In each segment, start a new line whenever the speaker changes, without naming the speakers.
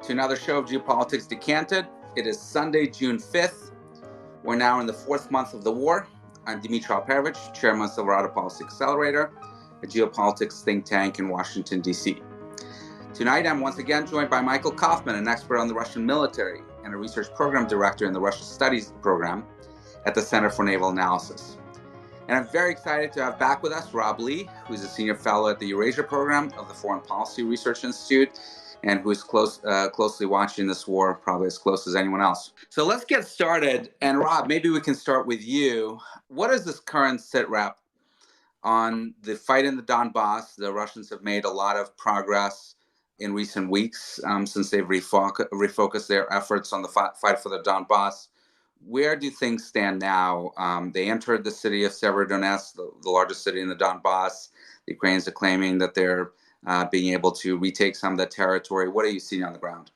to another show of Geopolitics Decanted. It is Sunday, June 5th. We're now in the fourth month of the war. I'm Dmitry Alperovich, Chairman of Silverado Policy Accelerator, a geopolitics think tank in Washington, D.C. Tonight, I'm once again joined by Michael Kaufman, an expert on the Russian military and a research program director in the Russia Studies program at the Center for Naval Analysis. And I'm very excited to have back with us Rob Lee, who's a senior fellow at the Eurasia program of the Foreign Policy Research Institute, and who is closely watching this war, probably as close as anyone else. So let's get started. And Rob, maybe we can start with you. What is this current sitrep on the fight in the Donbas? The Russians have made a lot of progress in recent weeks since they've refocused their efforts on the fight for the Donbas. Where do things stand now? They entered the city of Severodonetsk, the largest city in the Donbas. The Ukrainians are claiming that they're being able to retake some of that territory. What are you seeing on the ground?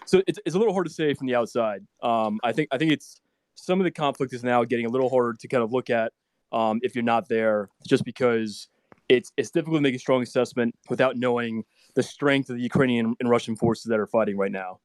So it's a little hard to say from the outside. I think it's some of the conflict is now getting a little harder to kind of look at if you're not there, just because it's difficult to make a strong assessment without knowing the strength of the Ukrainian and Russian forces that are fighting right now.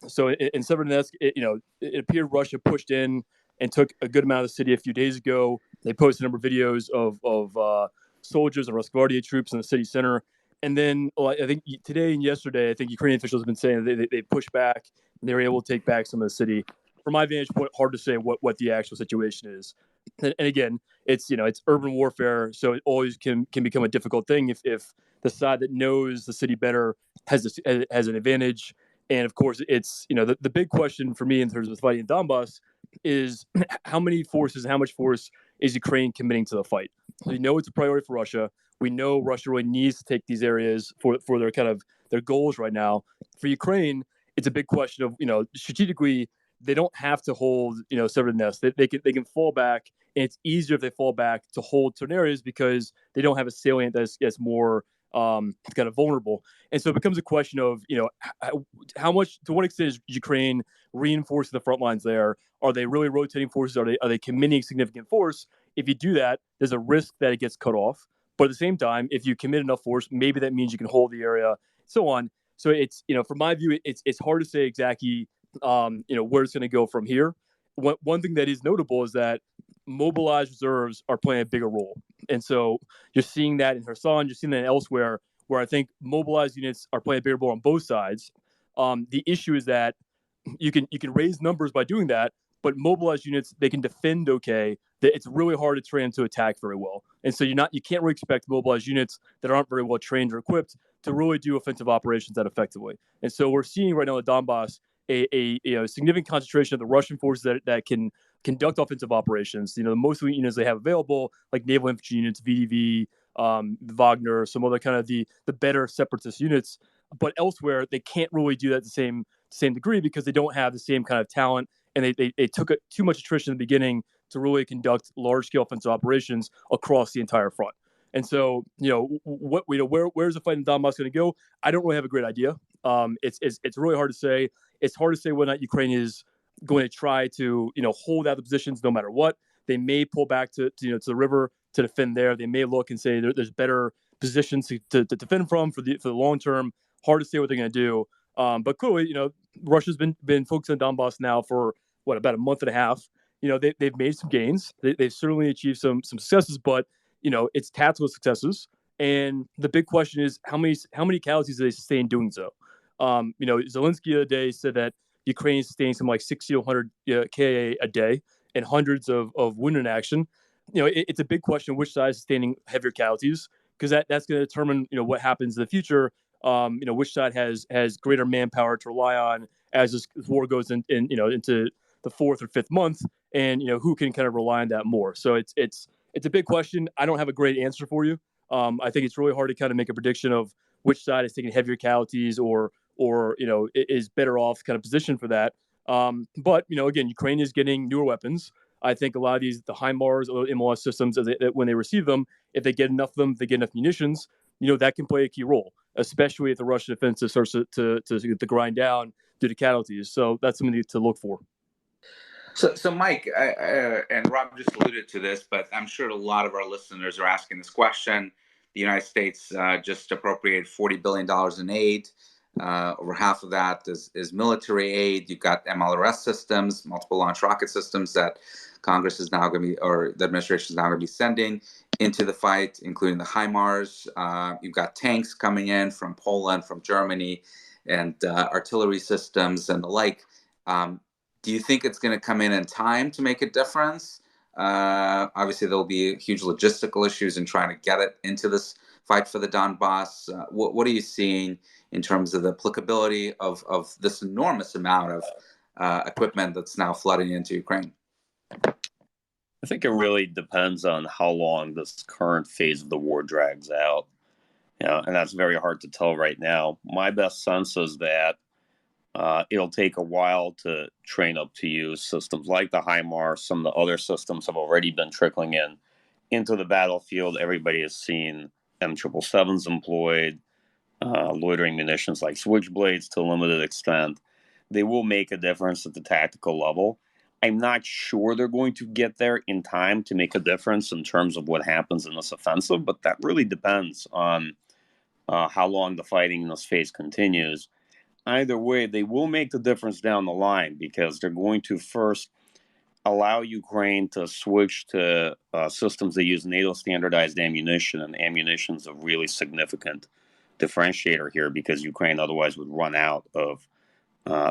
So in Severodonetsk, it appeared Russia pushed in and took a good amount of the city a few days ago. They posted a number of videos of soldiers and Rosgvardia troops in the city center. And then I think today and yesterday, I think Ukrainian officials have been saying that they pushed back and they were able to take back some of the city. From my vantage point, hard to say what the actual situation is. And again, it's urban warfare, so it always can become a difficult thing if the side that knows the city better has an advantage. And of course, it's the big question for me in terms of fighting in Donbas is how many forces, how much force is Ukraine committing to the fight? We know it's a priority for Russia. We know Russia really needs to take these areas for their kind of their goals right now. For Ukraine, it's a big question of strategically they don't have to hold Severodonetsk. They can fall back, and it's easier if they fall back to hold certain areas because they don't have a salient that's more kind of vulnerable. And so it becomes a question of how much, to what extent is Ukraine reinforcing the front lines there? Are they really rotating forces? Are they committing significant force? If you do that, there's a risk that it gets cut off. But at the same time, if you commit enough force, maybe that means you can hold the area, so on. So it's from my view, it's hard to say exactly where it's going to go from here. One thing that is notable is that mobilized reserves are playing a bigger role. And so you're seeing that in Kherson, you're seeing that elsewhere, where I think mobilized units are playing a bigger role on both sides. The issue is that you can raise numbers by doing that, but mobilized units, they can defend okay. It's really hard to train to attack very well. And so you can't really expect mobilized units that aren't very well trained or equipped to really do offensive operations that effectively. And so we're seeing right now in Donbas a significant concentration of the Russian forces that can conduct offensive operations. The most of the units they have available, like naval infantry units, VDV, Wagner, some other kind of the better separatist units. But elsewhere, they can't really do that to the same degree because they don't have the same kind of talent, and they took too much attrition in the beginning to really conduct large-scale offensive operations across the entire front. And so, where's the fight in Donbass going to go? I don't really have a great idea. It's really hard to say. It's hard to say whether or not Ukraine is going to try to hold out the positions no matter what. They may pull back to the river to defend there. They may look and say there's better positions to defend from for the long term. Hard to say what they're going to do. But clearly, Russia's been focused on Donbass now for about a month and a half. They've made some gains. They've certainly achieved some successes, but it's tactical successes. And the big question is how many casualties do they sustain doing so? Zelensky the other day said that Ukraine is sustaining something like 60 to 100 KA a day and hundreds of wounded in action. It's a big question which side is sustaining heavier casualties, because that's going to determine what happens in the future. Which side has greater manpower to rely on as this war goes into the fourth or fifth month, and who can kind of rely on that more. So it's a big question. I don't have a great answer for you. I think it's really hard to kind of make a prediction of which side is taking heavier casualties or is better off kind of positioned for that. But again, Ukraine is getting newer weapons. I think a lot of the HIMARS or MLRS systems, when they receive them, if they get enough of them, if they get enough munitions, that can play a key role, especially if the Russian offensive starts to grind down due to casualties. So that's something to look for.
So Mike, and Rob just alluded to this, but I'm sure a lot of our listeners are asking this question. The United States just appropriated $40 billion in aid Over half of that is military aid. You've got MLRS systems, multiple launch rocket systems that Congress is now going to be, or the administration is now going to be sending into the fight, including the HIMARS. You've got tanks coming in from Poland, from Germany, and artillery systems and the like. Do you think it's going to come in time to make a difference? Obviously, there'll be huge logistical issues in trying to get it into this fight for the Donbas. What are you seeing in terms of the applicability of this enormous amount of equipment that's now flooding into Ukraine?
I think it really depends on how long this current phase of the war drags out. And that's very hard to tell right now. My best sense is that it'll take a while to train up to use systems like the HIMARS. Some of the other systems have already been trickling into the battlefield. Everybody has seen M777s employed, loitering munitions like switchblades to a limited extent. They will make a difference at the tactical level. I'm not sure they're going to get there in time to make a difference in terms of what happens in this offensive, but that really depends on how long the fighting in this phase continues. Either way, they will make the difference down the line because they're going to first allow Ukraine to switch to systems that use NATO standardized ammunition, and ammunition is a really significant differentiator here because Ukraine otherwise would run out of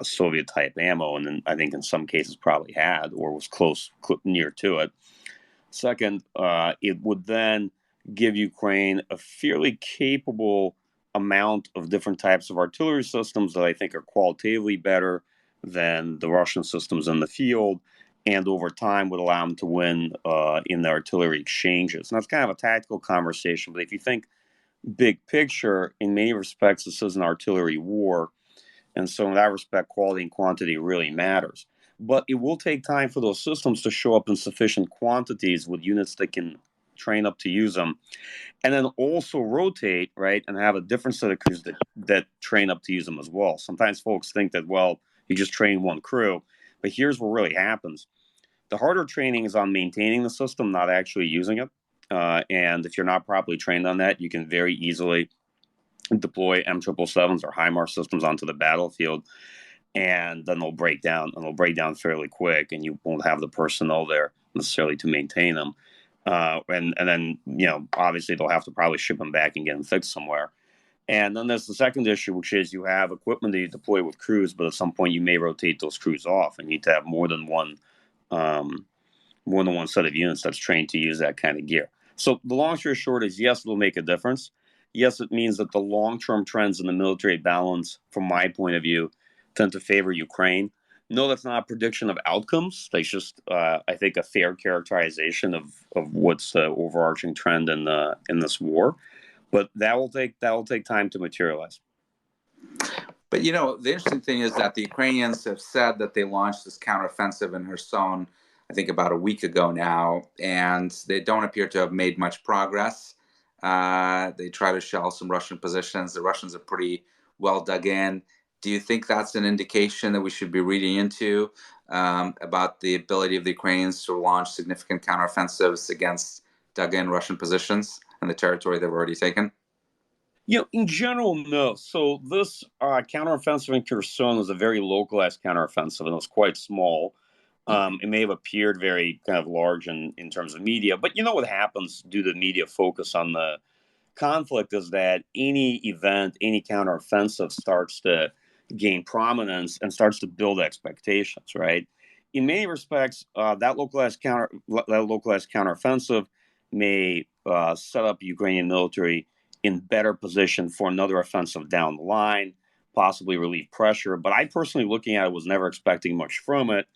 Soviet type ammo, and then I think in some cases probably had or was near to it. Second, it would then give Ukraine a fairly capable amount of different types of artillery systems that I think are qualitatively better than the Russian systems in the field, and over time would allow them to win in the artillery exchanges. And that's kind of a tactical conversation, but if you think big picture, in many respects, this is an artillery war. And so in that respect, quality and quantity really matters. But it will take time for those systems to show up in sufficient quantities with units that can train up to use them. And then also rotate, right, and have a different set of crews that train up to use them as well. Sometimes folks think that, well, you just train one crew. But here's what really happens. The harder training is on maintaining the system, not actually using it. And if you're not properly trained on that, you can very easily deploy M777s or HIMARS systems onto the battlefield, and then they'll break down, and they'll break down fairly quick, and you won't have the personnel there necessarily to maintain them. And then, obviously they'll have to probably ship them back and get them fixed somewhere. And then there's the second issue, which is you have equipment that you deploy with crews, but at some point you may rotate those crews off and you need to have more than one set of units that's trained to use that kind of gear. So the long story short is, yes, it'll make a difference. Yes, it means that the long-term trends in the military balance, from my point of view, tend to favor Ukraine. No, that's not a prediction of outcomes. That's just, I think, a fair characterization of what's the overarching trend in this war. But that will take time to materialize.
But the interesting thing is that the Ukrainians have said that they launched this counteroffensive in Kherson, I think about a week ago now, and they don't appear to have made much progress. They try to shell some Russian positions. The Russians are pretty well dug in. Do you think that's an indication that we should be reading into about the ability of the Ukrainians to launch significant counteroffensives against dug-in Russian positions and the territory they've already taken?
In general, no. So this counteroffensive in Kherson was a very localized counteroffensive, and it was quite small. It may have appeared very kind of large in terms of media, but what happens due to media focus on the conflict is that any event, any counteroffensive starts to gain prominence and starts to build expectations, right? In many respects, that localized counteroffensive may set up Ukrainian military in better position for another offensive down the line, possibly relieve pressure. But I personally, looking at it, was never expecting much from it.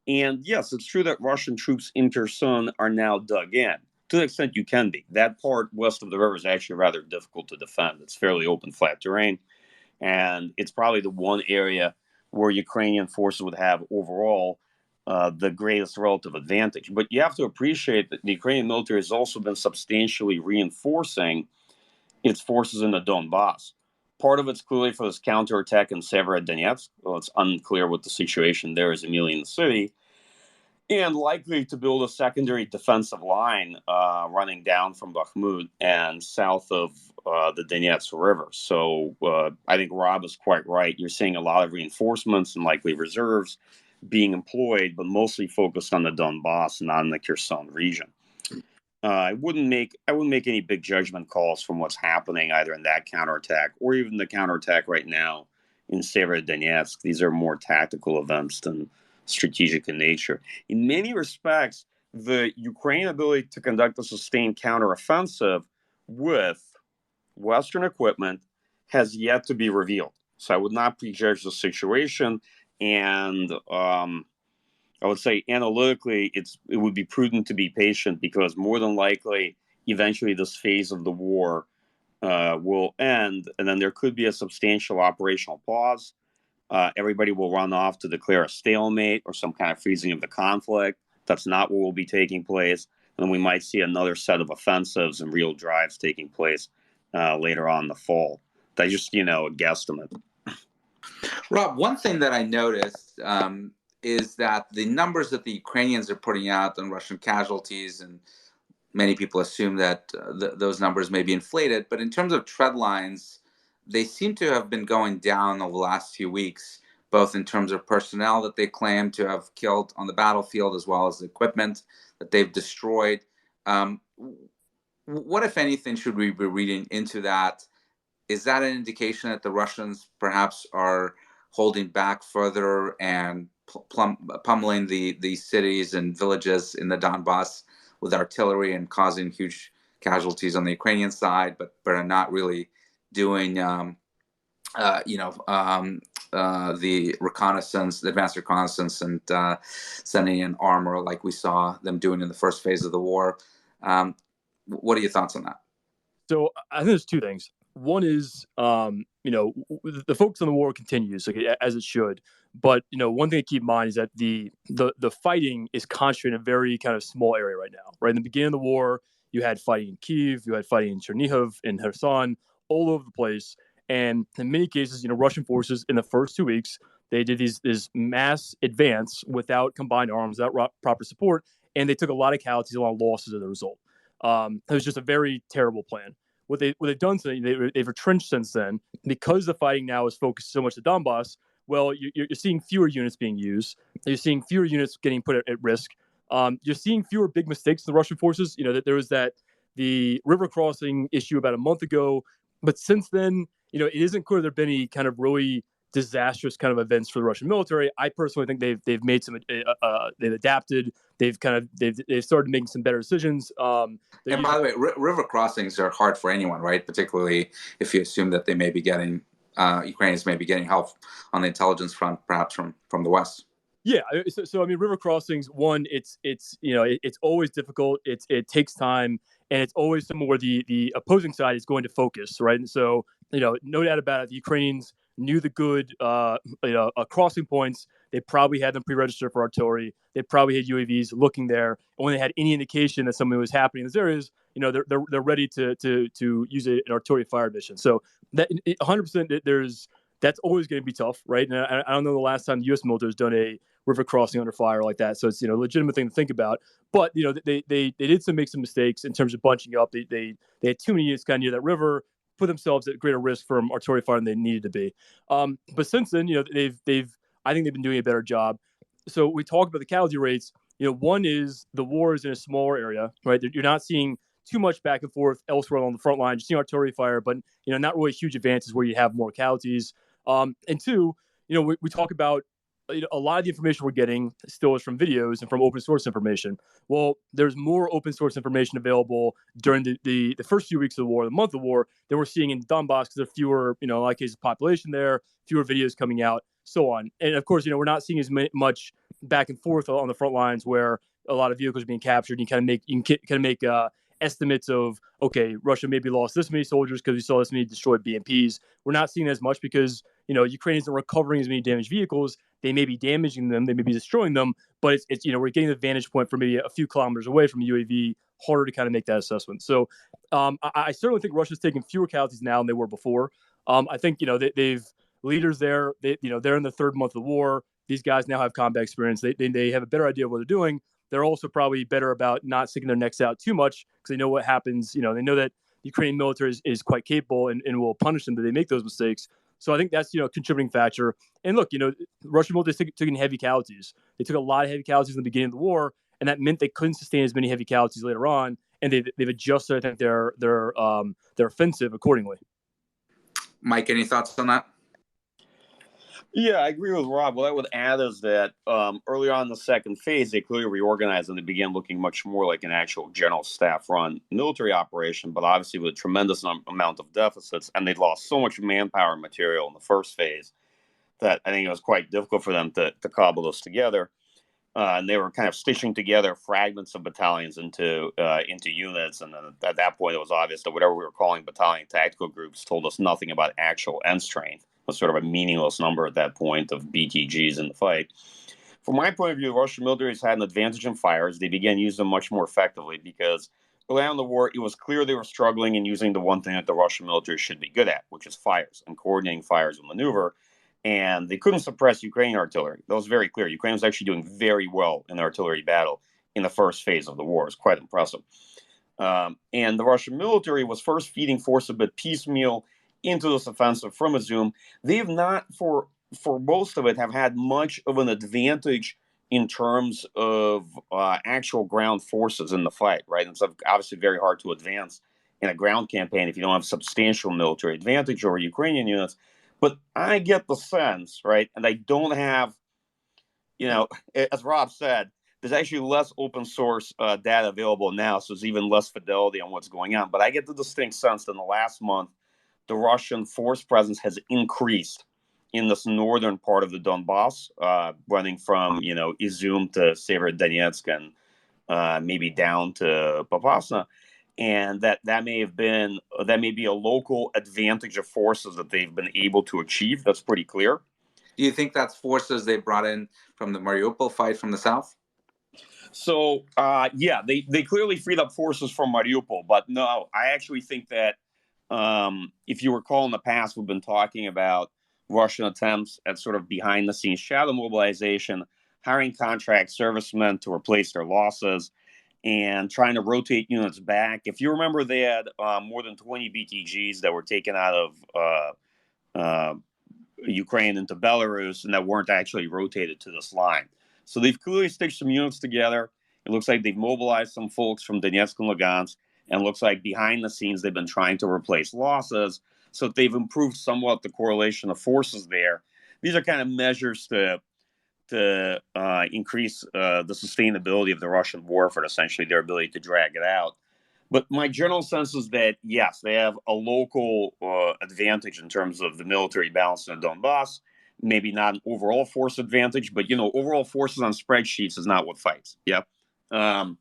And yes, it's true that Russian troops in Kherson are now dug in, to the extent you can be. That part west of the river is actually rather difficult to defend. It's fairly open, flat terrain. And it's probably the one area where Ukrainian forces would have overall the greatest relative advantage. But you have to appreciate that the Ukrainian military has also been substantially reinforcing its forces in the Donbas. Part of it's clearly for this counterattack in Severodonetsk. Well, it's unclear what the situation there is immediately in the city. and likely to build a secondary defensive line running down from Bakhmut and south of the Donetsk River. So I think Rob is quite right. You're seeing a lot of reinforcements and likely reserves being employed, but mostly focused on the Donbas, not in the Kherson region. I wouldn't make any big judgment calls from what's happening either in that counterattack or even the counterattack right now in Severodonetsk. These are more tactical events than strategic in nature. In many respects, the Ukrainian ability to conduct a sustained counteroffensive with Western equipment has yet to be revealed. So I would not prejudge the situation, and I would say analytically, it would be prudent to be patient because more than likely, eventually this phase of the war will end, and then there could be a substantial operational pause. Everybody will run off to declare a stalemate or some kind of freezing of the conflict. That's not what will be taking place. And then we might see another set of offensives and real drives taking place later on in the fall. That's just, a guesstimate.
Rob, one thing that I noticed is that the numbers that the Ukrainians are putting out on Russian casualties, and many people assume that those numbers may be inflated, but in terms of trend lines, they seem to have been going down over the last few weeks, both in terms of personnel that they claim to have killed on the battlefield, as well as the equipment that they've destroyed. What, if anything, should we be reading into that? Is that an indication that the Russians perhaps are holding back further and pummeling the cities and villages in the Donbas with artillery and causing huge casualties on the Ukrainian side, but are not really doing, the reconnaissance, the advanced reconnaissance, and sending in armor like we saw them doing in the first phase of the war? What are your thoughts on that?
So I think there's two things. One is, the focus on the war continues as it should. But, one thing to keep in mind is that the fighting is concentrated in a very kind of small area right now. Right in the beginning of the war, you had fighting in Kyiv, you had fighting in Chernihiv, in Kherson, all over the place. And in many cases, Russian forces in the first 2 weeks, they did this mass advance without combined arms, without proper support, and they took a lot of casualties, a lot of losses as a result. It was just a very terrible plan. What they've done since they've retrenched since then, because the fighting now is focused so much on Donbas. Well, you're seeing fewer units being used. You're seeing fewer units getting put at risk. You're seeing fewer big mistakes in the Russian forces. That there was the river crossing issue about a month ago, but since then, it isn't clear there've been any kind of really disastrous kind of events for the Russian military. I personally think they've made some they've adapted. They've started making some better decisions.
And by the way, river crossings are hard for anyone, right? Particularly if you assume that they may be getting Ukrainians may be getting help on the intelligence front, perhaps from the West.
Yeah, so I mean, river crossings. One, it's always difficult. It takes time, and it's always somewhere where the opposing side is going to focus, right? And so no doubt about it, the Ukrainians knew the good crossing points. They probably had them pre-registered for artillery. They probably had UAVs looking there. And when they had any indication that something was happening in those areas, they're ready to use an artillery fire mission. So that 100%, that's always going to be tough, right? And I don't know the last time the U.S. military has done a river crossing under fire like that. So it's a legitimate thing to think about. But they did make some mistakes in terms of bunching up. They had too many units kind of near that river, put themselves at greater risk from artillery fire than they needed to be. But since then, I think they've been doing a better job. So we talk about the casualty rates. One is the war is in a smaller area, right? You're not seeing too much back and forth elsewhere along the front line. You're seeing artillery fire, but not really huge advances where you have more casualties. And two, we talk about a lot of the information we're getting still is from videos and from open source information. Well, there's more open source information available during the first few weeks of the war, the month of the war, than we're seeing in Donbas because there are fewer, in a lot of cases, population there, fewer videos coming out, so on. And of course, we're not seeing as much back and forth on the front lines where a lot of vehicles are being captured. You can make estimates of, okay, Russia maybe lost this many soldiers because we saw this many destroyed BMPs. We're not seeing as much because Ukrainians are recovering as many damaged vehicles. They may be damaging them, they may be destroying them, but it's we're getting the vantage point from maybe a few kilometers away from the UAV. Harder to kind of make that assessment. So I certainly think Russia's taking fewer casualties now than they were before. I think they've leaders there. They're in the third month of the war. these guys now have combat experience. They have a better idea of what they're doing. They're also probably better about not sticking their necks out too much because they know what happens. They know that the Ukrainian military is quite capable and will punish them if they make those mistakes. So I think that's, a contributing factor. And look, the Russian military took in heavy casualties. They took a lot of heavy casualties in the beginning of the war, and that meant they couldn't sustain as many heavy casualties later on. And they've adjusted, I think, their offensive accordingly.
Mike, any thoughts on that?
Yeah, I agree with Rob. What I would add is that earlier on in the second phase, they clearly reorganized and they began looking much more like an actual general staff-run military operation, but obviously with a tremendous amount of deficits, and they'd lost so much manpower and material in the first phase that I think it was quite difficult for them to cobble those together. And they were kind of stitching together fragments of battalions into units, and at that point, it was obvious that whatever we were calling battalion tactical groups told us nothing about actual end strength. It was sort of a meaningless number at that point of BTGs in the fight. From my point of view, the Russian military has had an advantage in fires. They began using them much more effectively because early on in the war, it was clear they were struggling in using the one thing that the Russian military should be good at, which is fires and coordinating fires and maneuver. And they couldn't suppress Ukrainian artillery. That was very clear. Ukraine was actually doing very well in the artillery battle in the first phase of the war. It was quite impressive. And the Russian military was first feeding force a bit piecemeal into this offensive from Izum. They have not, for most of it, have had much of an advantage in terms of actual ground forces in the fight, right? It's obviously very hard to advance in a ground campaign if you don't have substantial military advantage over Ukrainian units. But I get the sense, right, and I don't have, as Rob said, there's actually less open source data available now, so there's even less fidelity on what's going on. But I get the distinct sense that in the last month, the Russian force presence has increased in this northern part of the Donbas, running from, Izum to Severodonetsk and maybe down to Popasna. And that may be a local advantage of forces that they've been able to achieve. That's pretty clear.
Do you think that's forces they brought in from the Mariupol fight from the south?
So, they clearly freed up forces from Mariupol. But no, I actually think that if you recall in the past, we've been talking about Russian attempts at sort of behind-the-scenes shadow mobilization, hiring contract servicemen to replace their losses, and trying to rotate units back. If you remember, they had more than 20 BTGs that were taken out of Ukraine into Belarus and that weren't actually rotated to this line. So they've clearly stitched some units together. It looks like they've mobilized some folks from Donetsk and Lugansk, and it looks like behind the scenes they've been trying to replace losses. So they've improved somewhat the correlation of forces there. These are kind of measures to increase the sustainability of the Russian warfare, essentially their ability to drag it out. But my general sense is that, yes, they have a local advantage in terms of the military balance in the Donbas. Maybe not an overall force advantage, but, overall forces on spreadsheets is not what fights. Yeah. And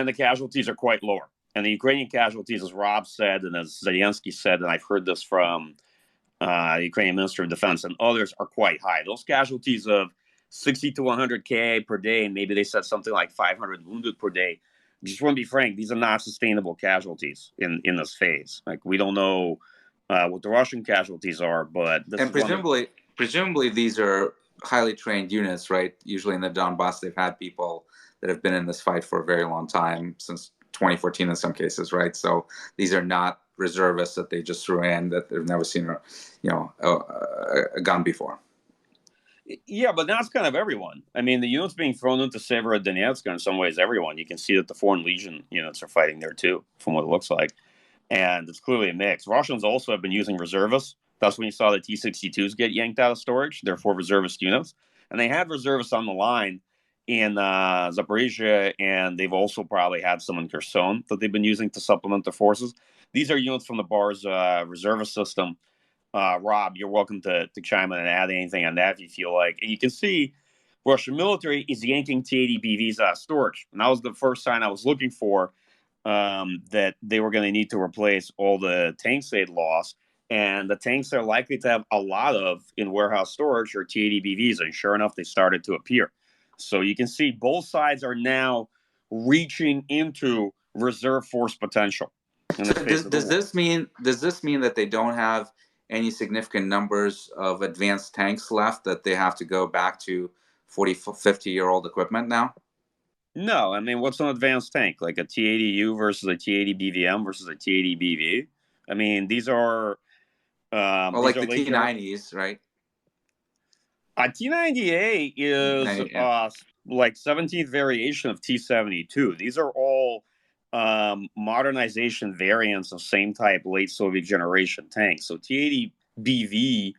the casualties are quite lower. And the Ukrainian casualties, as Rob said, and as Zelensky said, and I've heard this from the Ukrainian Minister of Defense and others, are quite high. Those casualties of 60 to 100 KA per day, and maybe they said something like 500 wounded per day. Just want to be frank, these are not sustainable casualties in this phase. Like, we don't know what the Russian casualties are, but
presumably these are highly trained units, right? Usually in the Donbass, they've had people that have been in this fight for a very long time, since 2014 in some cases, right? So these are not reservists that they just threw in that they've never seen a gun before.
Yeah, but that's kind of everyone. I mean, the units being thrown into Severodonetsk are in some ways everyone. You can see that the Foreign Legion units are fighting there too, from what it looks like. And it's clearly a mix. Russians also have been using reservists. That's when you saw the T-62s get yanked out of storage. They're for reservist units. And they had reservists on the line in Zaporizhia, and they've also probably had some in Kherson that they've been using to supplement their forces. These are units from the BAR's reservist system. Rob, you're welcome to chime in and add anything on that if you feel like. And you can see Russian military is yanking T-80 BVs out of storage. And that was the first sign I was looking for, that they were going to need to replace all the tanks they'd lost. And the tanks they're likely to have a lot of in warehouse storage are T-80 BVs. And sure enough, they started to appear. So you can see both sides are now reaching into reserve force potential.
So does this mean that they don't have any significant numbers of advanced tanks left that they have to go back to 40, 50-year-old equipment now?
No, I mean, what's an advanced tank? Like a T-80U versus a T-80 BVM versus a T-80 BV? I mean, these are
Well, like the T-90s, right?
A T-90A is like 17th variation of T-72. These are all modernization variants of same type late Soviet generation tanks. So T-80 BV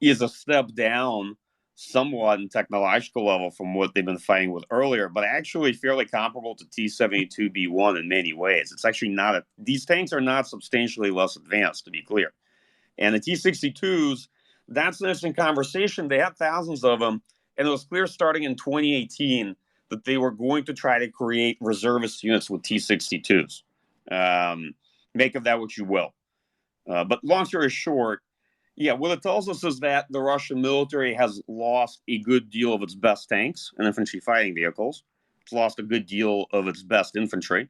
is a step down somewhat in technological level from what they've been fighting with earlier, but actually fairly comparable to T-72B1 in many ways. It's actually not these tanks are not substantially less advanced, to be clear. And the T-62s, that's an interesting conversation. They had thousands of them, and it was clear starting in 2018 that they were going to try to create reservist units with T-62s. Make of that what you will. But long story short, yeah, what it tells us is that the Russian military has lost a good deal of its best tanks and infantry fighting vehicles. It's lost a good deal of its best infantry.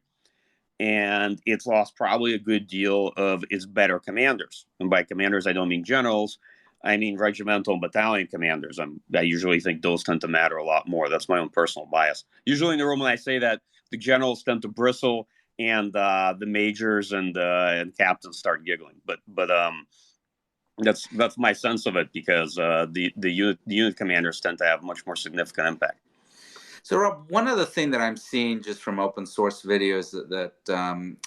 And it's lost probably a good deal of its better commanders. And by commanders, I don't mean generals. I mean regimental and battalion commanders. I usually think those tend to matter a lot more. That's my own personal bias. Usually in the room when I say that, the generals tend to bristle and the majors and captains start giggling. But that's my sense of it, because the unit commanders tend to have much more significant impact.
So, Rob, one other thing that I'm seeing just from open source videos that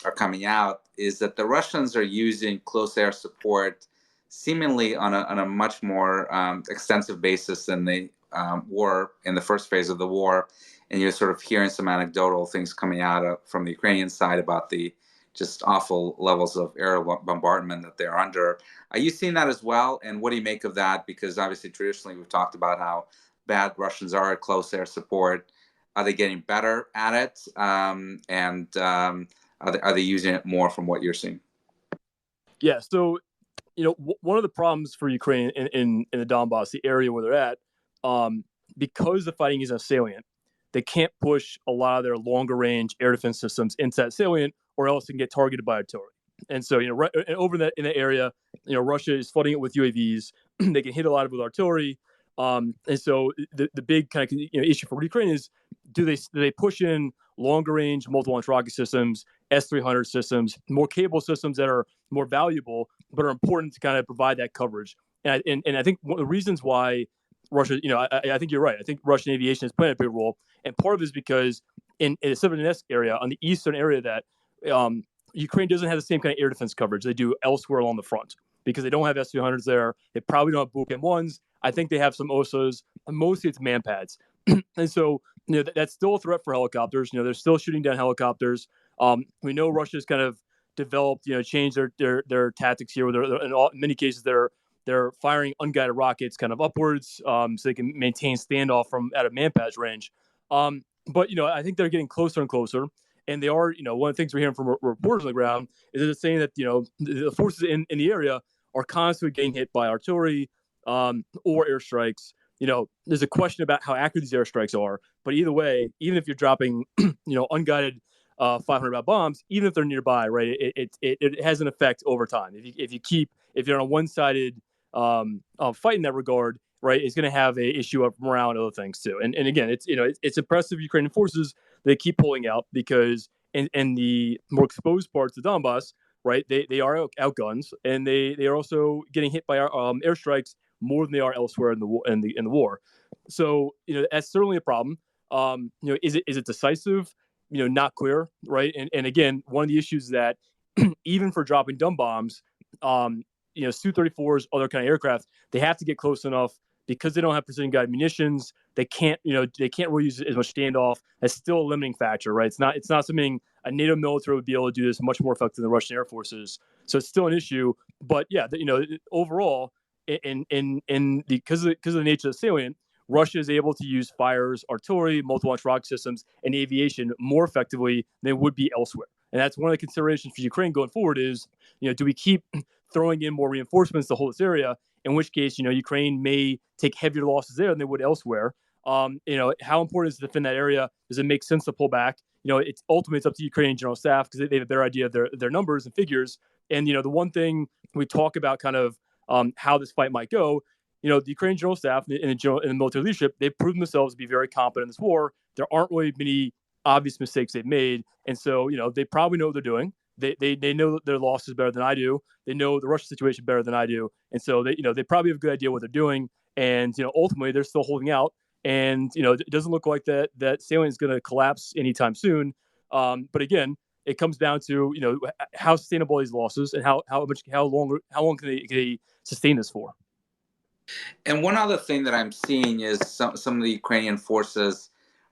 are coming out is that the Russians are using close air support seemingly on a much more extensive basis than they were in the first phase of the war. And you're sort of hearing some anecdotal things coming out from the Ukrainian side about the just awful levels of air bombardment that they're under. Are you seeing that as well? And what do you make of that? Because obviously, traditionally, we've talked about how bad Russians are at close air support. Are they getting better at it? And are they using it more from what you're seeing?
Yeah. So, one of the problems for Ukraine in the Donbas, the area where they're at, because the fighting is a salient, they can't push a lot of their longer range air defense systems into that salient, or else they can get targeted by artillery. And so, over in that area, Russia is flooding it with UAVs. They can hit a lot of it with artillery. And so the big kind of issue for Ukraine is, do they push in longer range multiple launch rocket systems, S-300 systems, more capable systems that are more valuable but are important to kind of provide that coverage. And I think one of the reasons why Russia, I think you're right. I think Russian aviation is playing a big role, and part of it is because in the Severodonetsk area, on the eastern area, that Ukraine doesn't have the same kind of air defense coverage they do elsewhere along the front, because they don't have S-300s there. They probably don't have Buk M1s. I think they have some OSAs. Mostly it's manpads. And so, that's still a threat for helicopters. They're still shooting down helicopters. We know Russia's kind of developed, changed their tactics here. In many cases, they're firing unguided rockets kind of upwards, so they can maintain standoff from out of manpads range. But I think they're getting closer and closer. And they are, one of the things we're hearing from reporters on the ground is that it's saying that, the forces in the area are constantly getting hit by artillery or airstrikes. There's a question about how accurate these airstrikes are. But either way, even if you're dropping, unguided 500-pound bombs, even if they're nearby, right, it has an effect over time. If you're on a one-sided fight in that regard, right, it's going to have a issue of morale and other things too. And again, it's impressive Ukrainian forces, they keep pulling out, because in the more exposed parts of Donbas, right, they are outgunned, and they are also getting hit by airstrikes more than they are elsewhere in the war. So that's certainly a problem. Is it decisive? Not clear, right? And again, one of the issues is that even for dropping dumb bombs, Su-34s, other kind of aircraft, they have to get close enough, because they don't have precision guided munitions. They can't really use as much standoff. That's still a limiting factor, right? It's not something a NATO military would be able to do this much more effective than the Russian Air Forces. So it's still an issue. But yeah, overall, because of the nature of the salient, Russia is able to use fires, artillery, multiple launch rocket systems, and aviation more effectively than it would be elsewhere. And that's one of the considerations for Ukraine going forward is, do we keep throwing in more reinforcements to hold this area? In which case, Ukraine may take heavier losses there than they would elsewhere. How important is to defend that area? Does it make sense to pull back? It's ultimately it's up to Ukrainian general staff, because they have a better idea of their numbers and figures. And the one thing we talk about kind of how this fight might go. The Ukrainian general staff and the military leadership, they've proven themselves to be very competent in this war. There aren't really many obvious mistakes they've made. And so, they probably know what they're doing. They know their losses better than I do. They know the Russian situation better than I do. And so they probably have a good idea what they're doing. And, ultimately they're still holding out. And, it doesn't look like that salient is going to collapse anytime soon. But again, it comes down to, how sustainable are these losses and how long can they sustain this for?
And one other thing that I'm seeing is some of the Ukrainian forces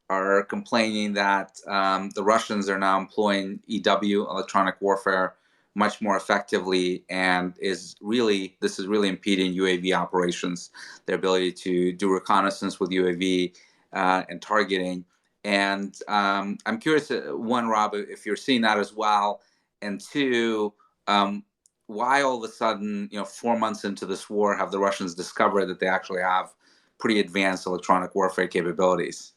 are complaining that the Russians are now employing EW, electronic warfare, much more effectively, and this is really impeding UAV operations, their ability to do reconnaissance with UAV and targeting. And I'm curious, one, Rob, if you're seeing that as well, and two, why all of a sudden, 4 months into this war, have the Russians discovered that they actually have pretty advanced electronic warfare capabilities?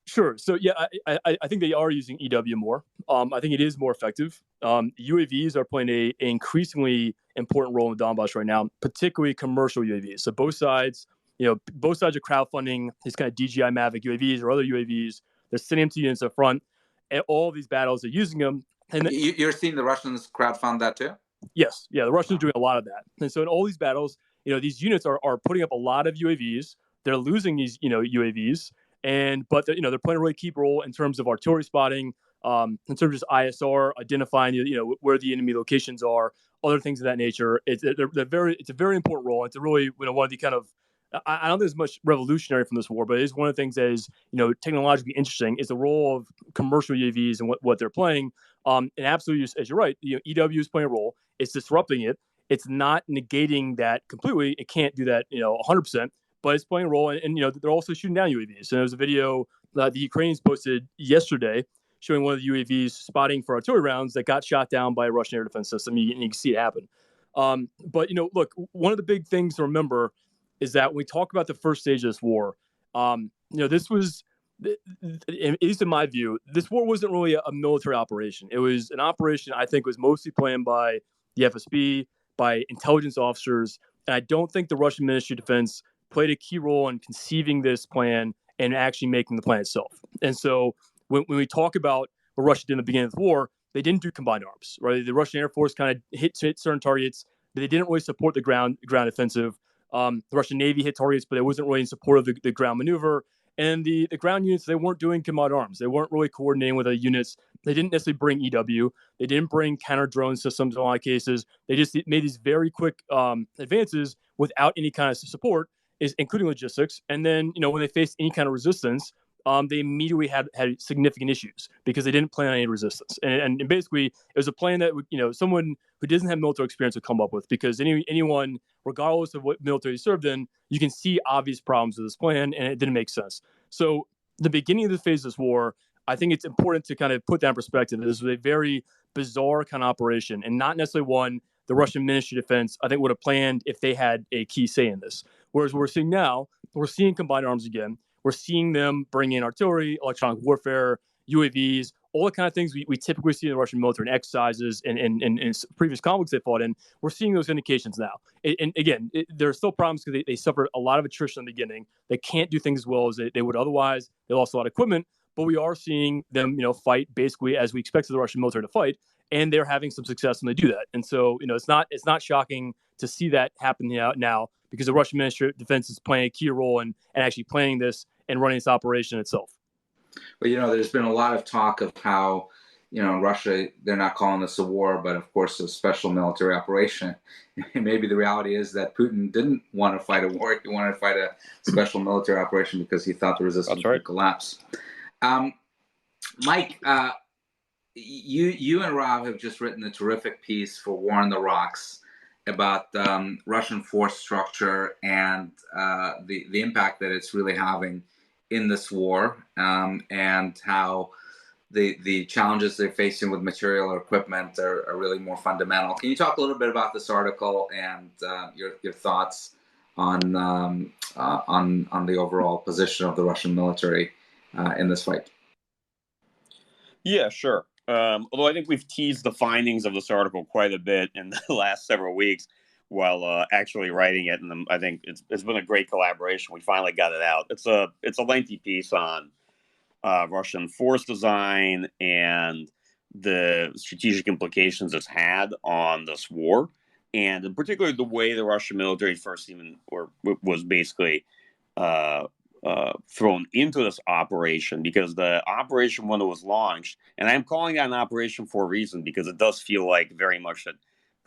Sure. So yeah, I think they are using EW more. I think it is more effective. UAVs are playing an increasingly important role in Donbas right now, particularly commercial UAVs. So both sides are crowdfunding these kind of DJI Mavic UAVs or other UAVs. They're sending them to units up front. And all of these battles, they're using them.
And you're seeing the Russians crowdfund that too?
Yes. Yeah, the Russians are doing a lot of that. And so in all these battles, these units are putting up a lot of UAVs. They're losing these, UAVs. But they're playing a really key role in terms of artillery spotting, in terms of just ISR, identifying where the enemy locations are, other things of that nature. It's a very important role. It's a really one of the kind of, I don't think there's much revolutionary from this war, but it is one of the things that is technologically interesting is the role of commercial UAVs and what they're playing. And absolutely, as you're right, EW is playing a role. It's disrupting it. It's not negating that completely. It can't do that 100%. But it's playing a role, and they're also shooting down UAVs. And there's a video that the Ukrainians posted yesterday showing one of the UAVs spotting for artillery rounds that got shot down by a Russian air defense system. And you can see it happen. But look, one of the big things to remember is that when we talk about the first stage of this war, this was, at least in my view, this war wasn't really a military operation. It was an operation I think was mostly planned by the FSB, by intelligence officers, and I don't think the Russian Ministry of Defense played a key role in conceiving this plan and actually making the plan itself. And so when we talk about what Russia did in the beginning of the war, they didn't do combined arms, right? The Russian Air Force kind of hit certain targets, but they didn't really support the ground offensive. The Russian Navy hit targets, but it wasn't really in support of the ground maneuver. And the ground units, they weren't doing combined arms. They weren't really coordinating with the units. They didn't necessarily bring EW. They didn't bring counter drone systems in a lot of cases. They just made these very quick advances without any kind of support, including logistics. And then, when they faced any kind of resistance, they immediately had significant issues because they didn't plan on any resistance. And basically, it was a plan that someone who doesn't have military experience would come up with, because anyone, regardless of what military you served in, you can see obvious problems with this plan, and it didn't make sense. So the beginning of the phase of this war, I think it's important to kind of put that in perspective. This was a very bizarre kind of operation, and not necessarily one the Russian Ministry of Defense, I think, would have planned if they had a key say in this. Whereas we're seeing now, we're seeing combined arms again. We're seeing them bring in artillery, electronic warfare, UAVs, all the kind of things we typically see in the Russian military in exercises and previous conflicts they fought in. We're seeing those indications now. And again, there are still problems because they suffered a lot of attrition in the beginning. They can't do things as well as they would otherwise. They lost a lot of equipment, but we are seeing them, fight basically as we expected the Russian military to fight, and they're having some success when they do that. And so, it's not shocking to see that happen now because the Russian Ministry of Defense is playing a key role in actually planning this and running this operation itself.
But, there's been a lot of talk of how, Russia, they're not calling this a war, but of course a special military operation. Maybe the reality is that Putin didn't want to fight a war. He wanted to fight a special military operation because he thought the resistance would collapse. Mike, you and Rob have just written a terrific piece for War on the Rocks about Russian force structure and the impact that it's really having in this war, and how the challenges they're facing with material or equipment are really more fundamental. Can you talk a little bit about this article and your thoughts on the overall position of the Russian military in this fight?
Yeah, sure. Although I think we've teased the findings of this article quite a bit in the last several weeks, while actually writing it, and I think it's been a great collaboration. We finally got it out. It's a lengthy piece on Russian force design and the strategic implications it's had on this war, and in particular the way the Russian military first was basically thrown into this operation, because the operation, when it was launched, and I'm calling that an operation for a reason, because it does feel like very much that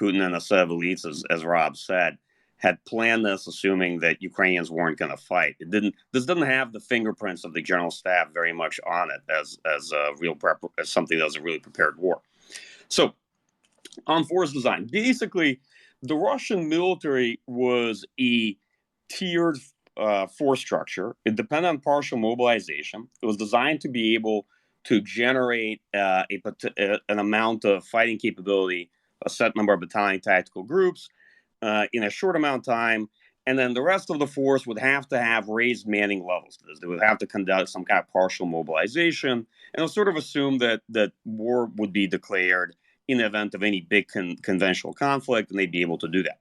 Putin and a set of elites, as Rob said, had planned this assuming that Ukrainians weren't going to fight. This doesn't have the fingerprints of the general staff very much on it as something that was a really prepared war. So on force design, basically the Russian military was a tiered force structure. It depended on partial mobilization. It was designed to be able to generate an amount of fighting capability, a set number of battalion tactical groups, in a short amount of time, and then the rest of the force would have to have raised manning levels. They would have to conduct some kind of partial mobilization, and it was sort of assumed that war would be declared in the event of any big conventional conflict, and they'd be able to do that.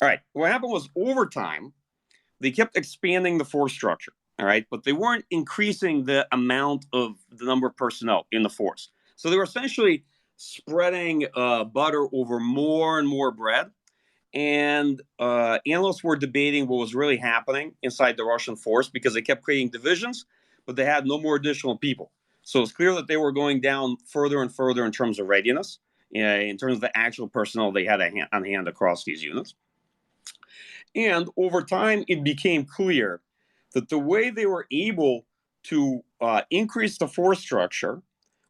All right, what happened was, over time, they kept expanding the force structure, all right, but they weren't increasing the amount of the number of personnel in the force. So they were essentially spreading butter over more and more bread. And analysts were debating what was really happening inside the Russian force, because they kept creating divisions, but they had no more additional people. So it's clear that they were going down further and further in terms of readiness, in terms of the actual personnel they had on hand across these units. And over time, it became clear that the way they were able to increase the force structure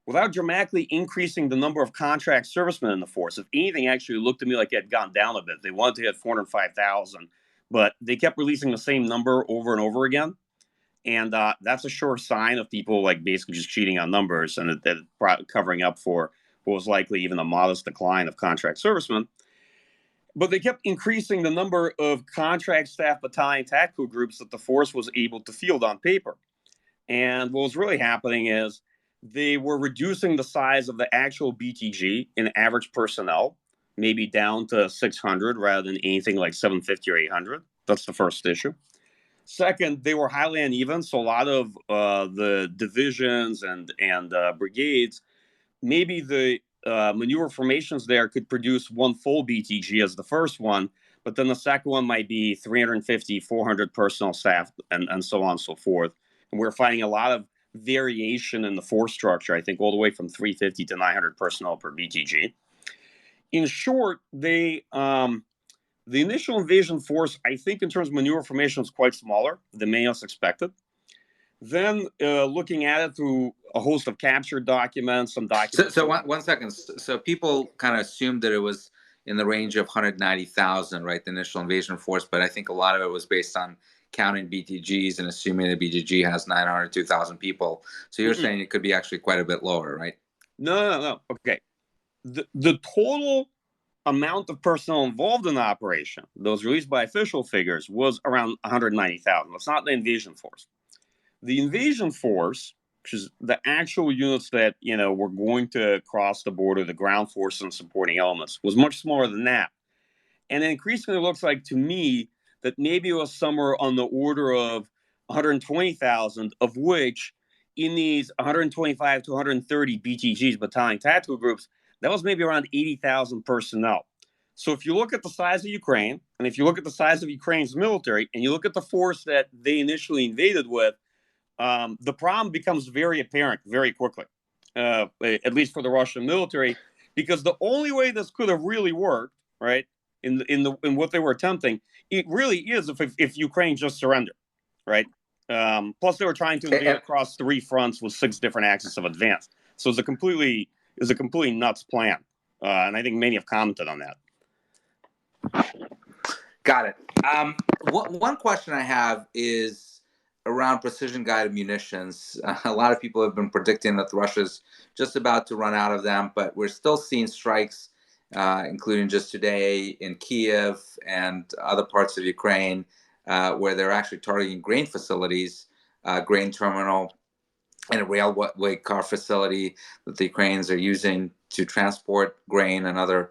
without dramatically increasing the number of contract servicemen in the force, if anything, actually looked to me like it had gone down a bit. They wanted to hit 405,000, but they kept releasing the same number over and over again. And that's a sure sign of people like basically just cheating on numbers, and that covering up for what was likely even a modest decline of contract servicemen. But they kept increasing the number of contract staff battalion tactical groups that the force was able to field on paper. And what was really happening is they were reducing the size of the actual BTG in average personnel, maybe down to 600 rather than anything like 750 or 800. That's the first issue. Second, they were highly uneven, so a lot of the divisions and brigades, maybe the maneuver formations there could produce one full BTG as the first one, but then the second one might be 350, 400 personnel staff, and so on and so forth. And we're finding a lot of variation in the force structure, I think all the way from 350 to 900 personnel per BTG. In short, the initial invasion force, I think in terms of maneuver formation, was quite smaller than many of us expected. Then looking at it through a host of captured documents, some documents.
So one second. So people kind of assumed that it was in the range of 190,000, right, the initial invasion force, but I think a lot of it was based on counting BTGs and assuming the BTG has 902,000 people. So you're saying it could be actually quite a bit lower, right?
No. Okay. The total amount of personnel involved in the operation, those released by official figures, was around 190,000. That's not the invasion force. The invasion force, which is the actual units that were going to cross the border, the ground force and supporting elements, was much smaller than that. And it increasingly looks like to me that maybe it was somewhere on the order of 120,000, of which in these 125 to 130 BTGs, battalion tactical groups, that was maybe around 80,000 personnel. So if you look at the size of Ukraine, and if you look at the size of Ukraine's military, and you look at the force that they initially invaded with, the problem becomes very apparent very quickly, at least for the Russian military, because the only way this could have really worked, right, in what they were attempting, it really is if Ukraine just surrendered, right? Plus, they were trying to invade across 3 fronts with 6 different axes of advance. So it's a completely nuts plan, and I think many have commented on that.
Got it. One question I have is around precision-guided munitions. A lot of people have been predicting that Russia's just about to run out of them, but we're still seeing strikes, including just today in Kiev and other parts of Ukraine, where they're actually targeting grain facilities, grain terminal, and a railway car facility that the Ukrainians are using to transport grain and other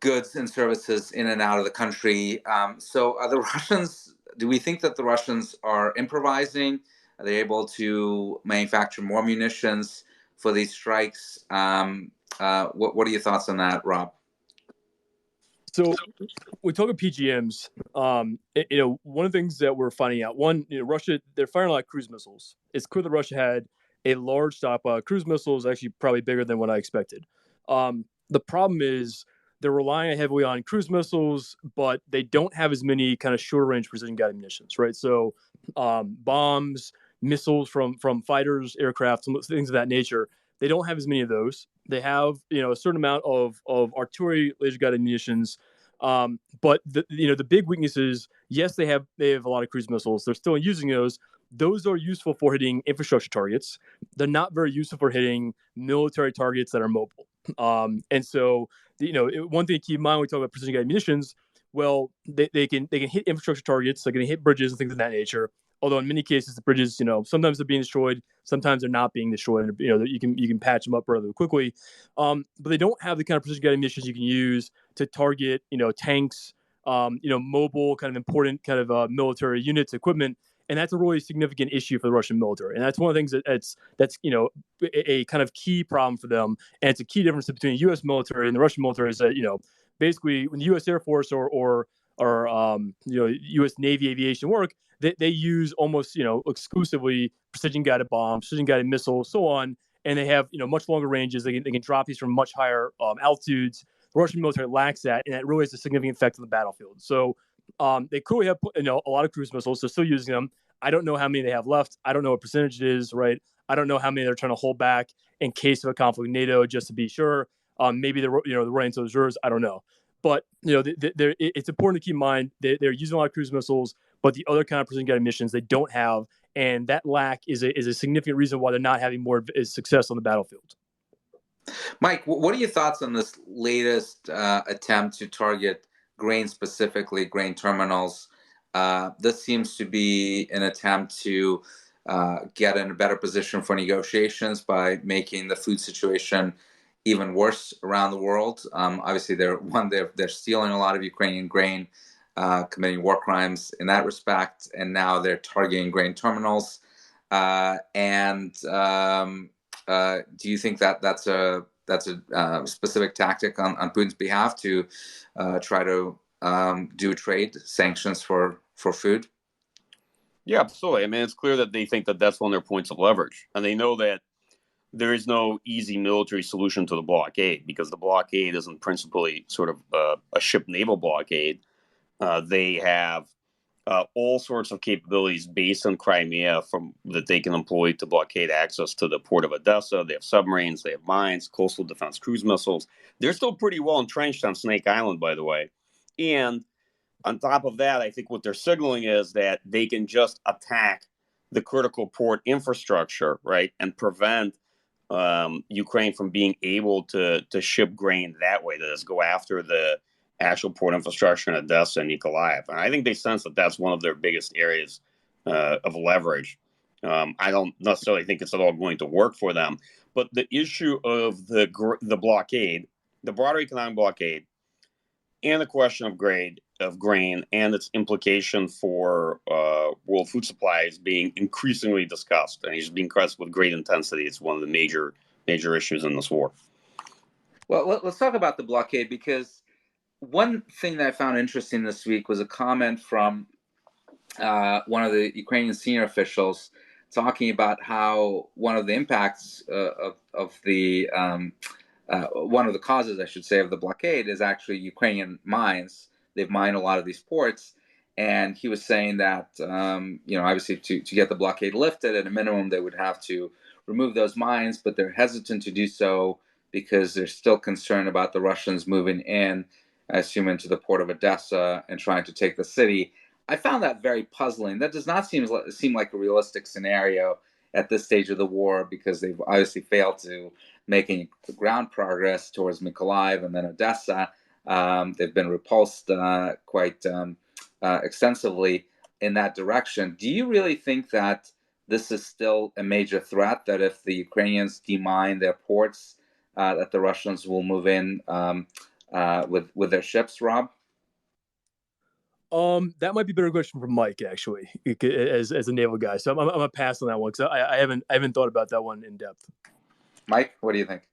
goods and services in and out of the country. So are the Russians, do we think that the Russians are improvising? Are they able to manufacture more munitions for these strikes? What are your thoughts on that, Rob?
So we talk about PGMs. One of the things that we're finding out, Russia, they're firing a lot of cruise missiles. It's clear that Russia had a large stockpile of cruise missiles, actually probably bigger than what I expected. The problem is they're relying heavily on cruise missiles, but they don't have as many kind of shorter range precision guided munitions, right? So bombs, missiles from fighters, aircraft, things of that nature. They don't have as many of those. They have a certain amount of artillery laser guided munitions. But the big weakness is, yes, they have a lot of cruise missiles. They're still using those. Those are useful for hitting infrastructure targets. They're not very useful for hitting military targets that are mobile. And so, one thing to keep in mind when we talk about precision guided munitions, well, they can hit infrastructure targets. They're going to hit bridges and things of that nature. Although in many cases, the bridges, sometimes they're being destroyed, sometimes they're not being destroyed. And, you can patch them up rather quickly. But they don't have the kind of precision guided munitions you can use to target, tanks, mobile kind of important kind of military units, equipment. And that's a really significant issue for the Russian military. And that's one of the things that's a kind of key problem for them. And it's a key difference between the U.S. military and the Russian military is that, basically when the U.S. Air Force or U.S. Navy aviation work, they use almost, exclusively precision guided bombs, precision guided missiles, so on. And they have, much longer ranges. They can drop these from much higher altitudes. The Russian military lacks that, and that really has a significant effect on the battlefield. So they clearly have, a lot of cruise missiles. They're still using them. I don't know how many they have left. I don't know what percentage it is, right? I don't know how many they're trying to hold back in case of a conflict with NATO, just to be sure. Maybe they're running into reserves. I don't know. But it's important to keep in mind they're using a lot of cruise missiles, but the other kind of precision guided missions they don't have, and that lack is a significant reason why they're not having more success on the battlefield.
Mike, what are your thoughts on this latest attempt to target grain, specifically grain terminals? This seems to be an attempt to get in a better position for negotiations by making the food situation even worse around the world. Obviously, they're stealing a lot of Ukrainian grain, committing war crimes in that respect, and now they're targeting grain terminals. Do you think that that's a specific tactic on Putin's behalf to try to do trade sanctions for food?
Yeah, absolutely. I mean, it's clear that they think that that's one of their points of leverage, and they know that there is no easy military solution to the blockade because the blockade isn't principally sort of a ship naval blockade. They have all sorts of capabilities based on Crimea that they can employ to blockade access to the port of Odessa. They have submarines, they have mines, coastal defense cruise missiles. They're still pretty well entrenched on Snake Island, by the way. And on top of that, I think what they're signaling is that they can just attack the critical port infrastructure, right, and prevent Ukraine from being able to ship grain that way, to just go after the actual port infrastructure in Odessa and Nikolaev. And I think they sense that that's one of their biggest areas of leverage. I don't necessarily think it's at all going to work for them. But the issue of the blockade, the broader economic blockade, and the question of grain and its implication for world food supply is being increasingly discussed. And it's being discussed with great intensity. It's one of the major issues in this war.
Well, let's talk about the blockade, because one thing that I found interesting this week was a comment from one of the Ukrainian senior officials talking about how one of the impacts of the one of the causes, I should say, of the blockade is actually Ukrainian mines. They've mined a lot of these ports, and he was saying that obviously to get the blockade lifted, at a minimum they would have to remove those mines, but they're hesitant to do so because they're still concerned about the Russians moving in, I assume, into the port of Odessa and trying to take the city. I found that very puzzling. That does not seem like a realistic scenario at this stage of the war, because they've obviously failed to make any ground progress towards Mykolaiv and then Odessa. They've been repulsed quite extensively in that direction. Do you really think that this is still a major threat, that if the Ukrainians demine their ports, that the Russians will move in with their ships, Rob?
That might be a better question for Mike, actually, as a naval guy. So I'm gonna pass on that one because I haven't thought about that one in depth.
Mike, what do you think?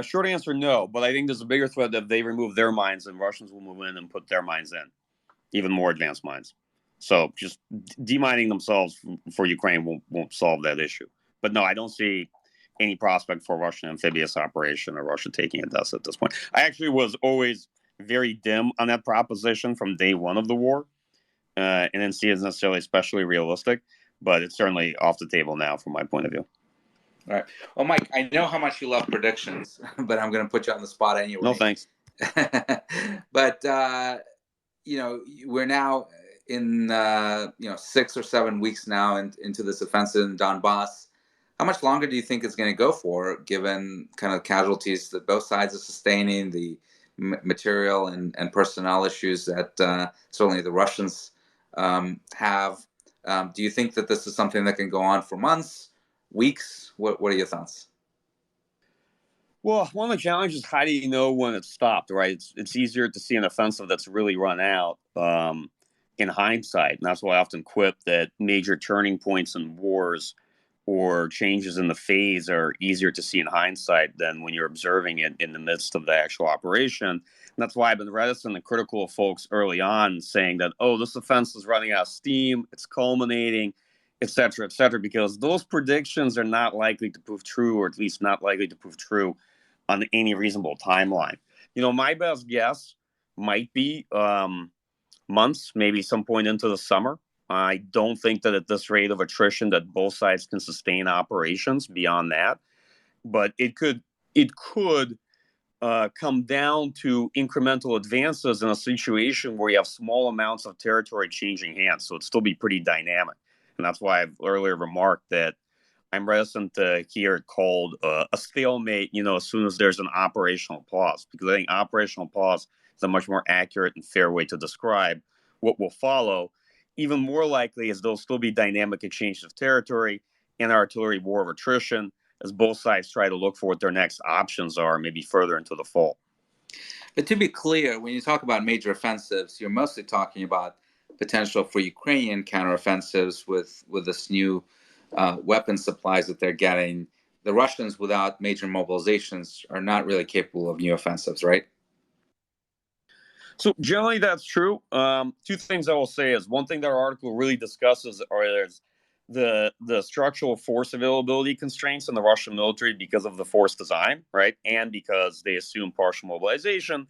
Short answer, no. But I think there's a bigger threat that if they remove their mines, then Russians will move in and put their mines in, even more advanced mines. So just demining themselves for Ukraine won't solve that issue. But no, I don't see any prospect for a Russian amphibious operation or Russia taking Odessa at this point. I actually was always very dim on that proposition from day one of the war, and didn't see it as necessarily especially realistic. But it's certainly off the table now from my point of view.
All right. Well, Mike, I know how much you love predictions, but I'm going to put you on the spot anyway.
No, thanks.
But, we're now in, 6 or 7 weeks now into this offensive in Donbas. How much longer do you think it's going to go for, given kind of casualties that both sides are sustaining, the material and personnel issues that certainly the Russians have? Do you think that this is something that can go on for months, weeks? What are your thoughts?
Well, one of the challenges is how do you know when it's stopped, right? It's easier to see an offensive that's really run out in hindsight. And that's why I often quip that major turning points in wars or changes in the phase are easier to see in hindsight than when you're observing it in the midst of the actual operation. And that's why I've been reticent and critical of folks early on saying that, oh, this offense is running out of steam, it's culminating, et cetera, because those predictions are not likely to prove true, or at least not likely to prove true on any reasonable timeline. My best guess might be months, maybe some point into the summer. I don't think that at this rate of attrition that both sides can sustain operations beyond that, but it could come down to incremental advances in a situation where you have small amounts of territory changing hands. So it'd still be pretty dynamic, and that's why I've earlier remarked that I'm reticent to hear it called a stalemate, as soon as there's an operational pause, because I think operational pause is a much more accurate and fair way to describe what will follow. Even more likely is there'll still be dynamic exchange of territory and artillery war of attrition as both sides try to look for what their next options are, maybe further into the fall.
But to be clear, when you talk about major offensives, you're mostly talking about potential for Ukrainian counteroffensives with this new weapon supplies that they're getting. The Russians, without major mobilizations, are not really capable of new offensives, right?
So generally, that's true. Two things I will say is one thing that our article really discusses are the structural force availability constraints in the Russian military because of the force design, right? And because they assume partial mobilization,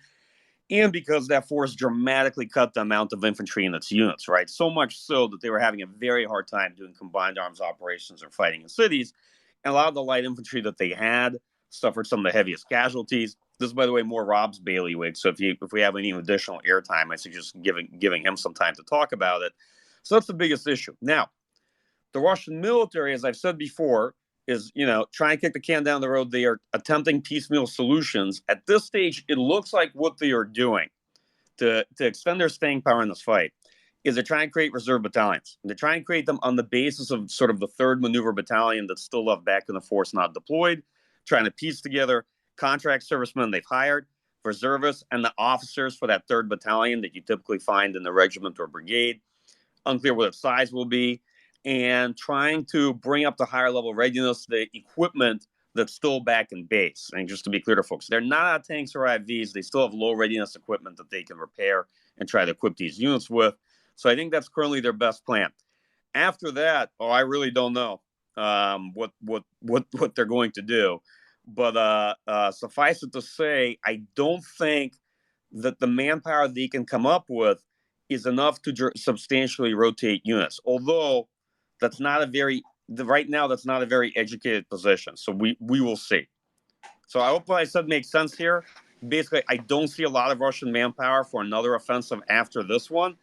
and because that force dramatically cut the amount of infantry in its units, right? So much so that they were having a very hard time doing combined arms operations or fighting in cities. And a lot of the light infantry that they had suffered some of the heaviest casualties. This is, by the way, more Rob's bailiwick. So if we have any additional airtime, I suggest giving him some time to talk about it. So that's the biggest issue. Now, the Russian military, as I've said before, is trying to kick the can down the road. They are attempting piecemeal solutions. At this stage, it looks like what they are doing to extend their staying power in this fight is they're trying to create reserve battalions. They're trying to create them on the basis of sort of the third maneuver battalion that's still left back in the force, not deployed, trying to piece together contract servicemen they've hired, reservists, and the officers for that third battalion that you typically find in the regiment or brigade. Unclear what its size will be, and trying to bring up to higher level readiness the equipment that's still back in base. And just to be clear to folks, they're not out of tanks or IVs. They still have low readiness equipment that they can repair and try to equip these units with. So I think that's currently their best plan. After that, I really don't know what they're going to do. But suffice it to say, I don't think that the manpower they can come up with is enough to substantially rotate units. Although that's not right now that's not a very educated position. So we will see. So I hope what I said makes sense here. Basically, I don't see a lot of Russian manpower for another offensive after this one,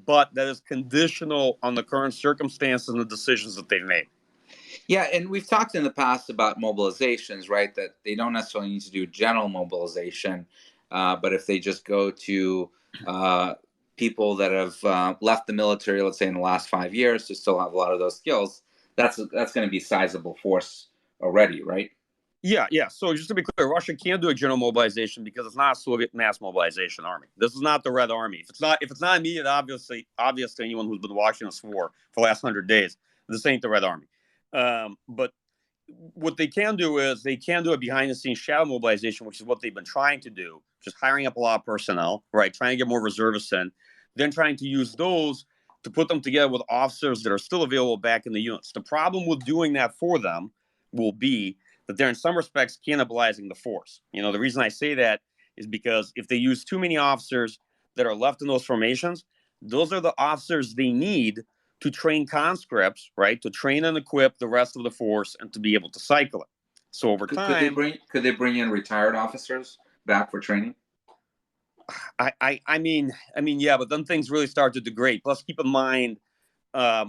but that is conditional on the current circumstances and the decisions that they've made.
Yeah, and we've talked in the past about mobilizations, right? That they don't necessarily need to do general mobilization, but if they just go to people that have left the military, let's say in the last 5 years, to still have a lot of those skills, that's going to be sizable force already, right?
Yeah. So just to be clear, Russia can't do a general mobilization because it's not a Soviet mass mobilization army. This is not the Red Army. If it's not immediate, obvious to anyone who's been watching this war for the last 100 days, this ain't the Red Army. But what they can do is they can do a behind the scenes shadow mobilization, which is what they've been trying to do, just hiring up a lot of personnel, right? Trying to get more reservists in, then trying to use those to put them together with officers that are still available back in the units. The problem with doing that for them will be that they're in some respects cannibalizing the force. The reason I say that is because if they use too many officers that are left in those formations, those are the officers they need to train conscripts, right? To train and equip the rest of the force and to be able to cycle it. So over time,
could they bring in retired officers back for training?
I mean, yeah, but then things really start to degrade. Plus, keep in mind,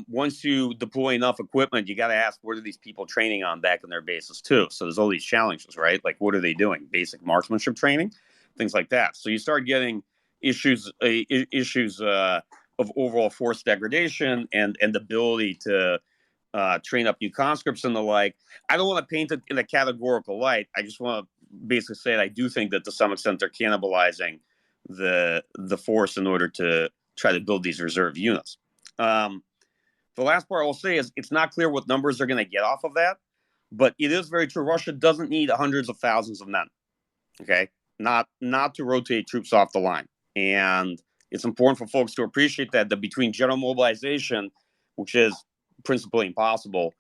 once you deploy enough equipment, you got to ask, what are these people training on back in their bases too? So there's all these challenges, right? Like, what are they doing? Basic marksmanship training, things like that. So you start getting issues of overall force degradation and the ability to train up new conscripts and the like. I don't want to paint it in a categorical light. I just want to basically say that I do think that to some extent they're cannibalizing the force in order to try to build these reserve units. The last part I'll say is it's not clear what numbers they're going to get off of that, but it is very true. Russia doesn't need hundreds of thousands of men, okay? Not to rotate troops off the line. And it's important for folks to appreciate that between general mobilization, which is principally impossible,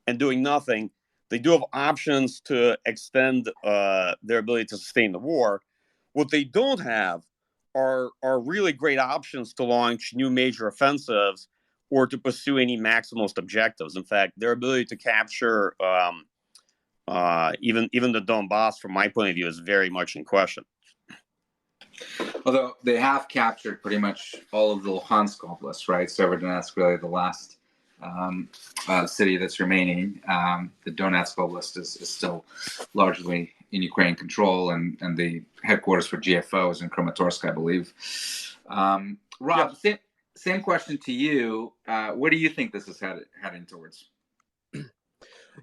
and doing nothing, they do have options to extend their ability to sustain the war. What they don't have are really great options to launch new major offensives or to pursue any maximalist objectives. In fact, their ability to capture even the Donbas, from my point of view, is very much in question.
Although they have captured pretty much all of the Luhansk Oblast, right? Severodonetsk, really the last city that's remaining. The Donetsk Oblast is still largely in Ukrainian control, and the headquarters for GFO is in Kramatorsk, I believe. Rob, same question to you. Where do you think this is heading towards?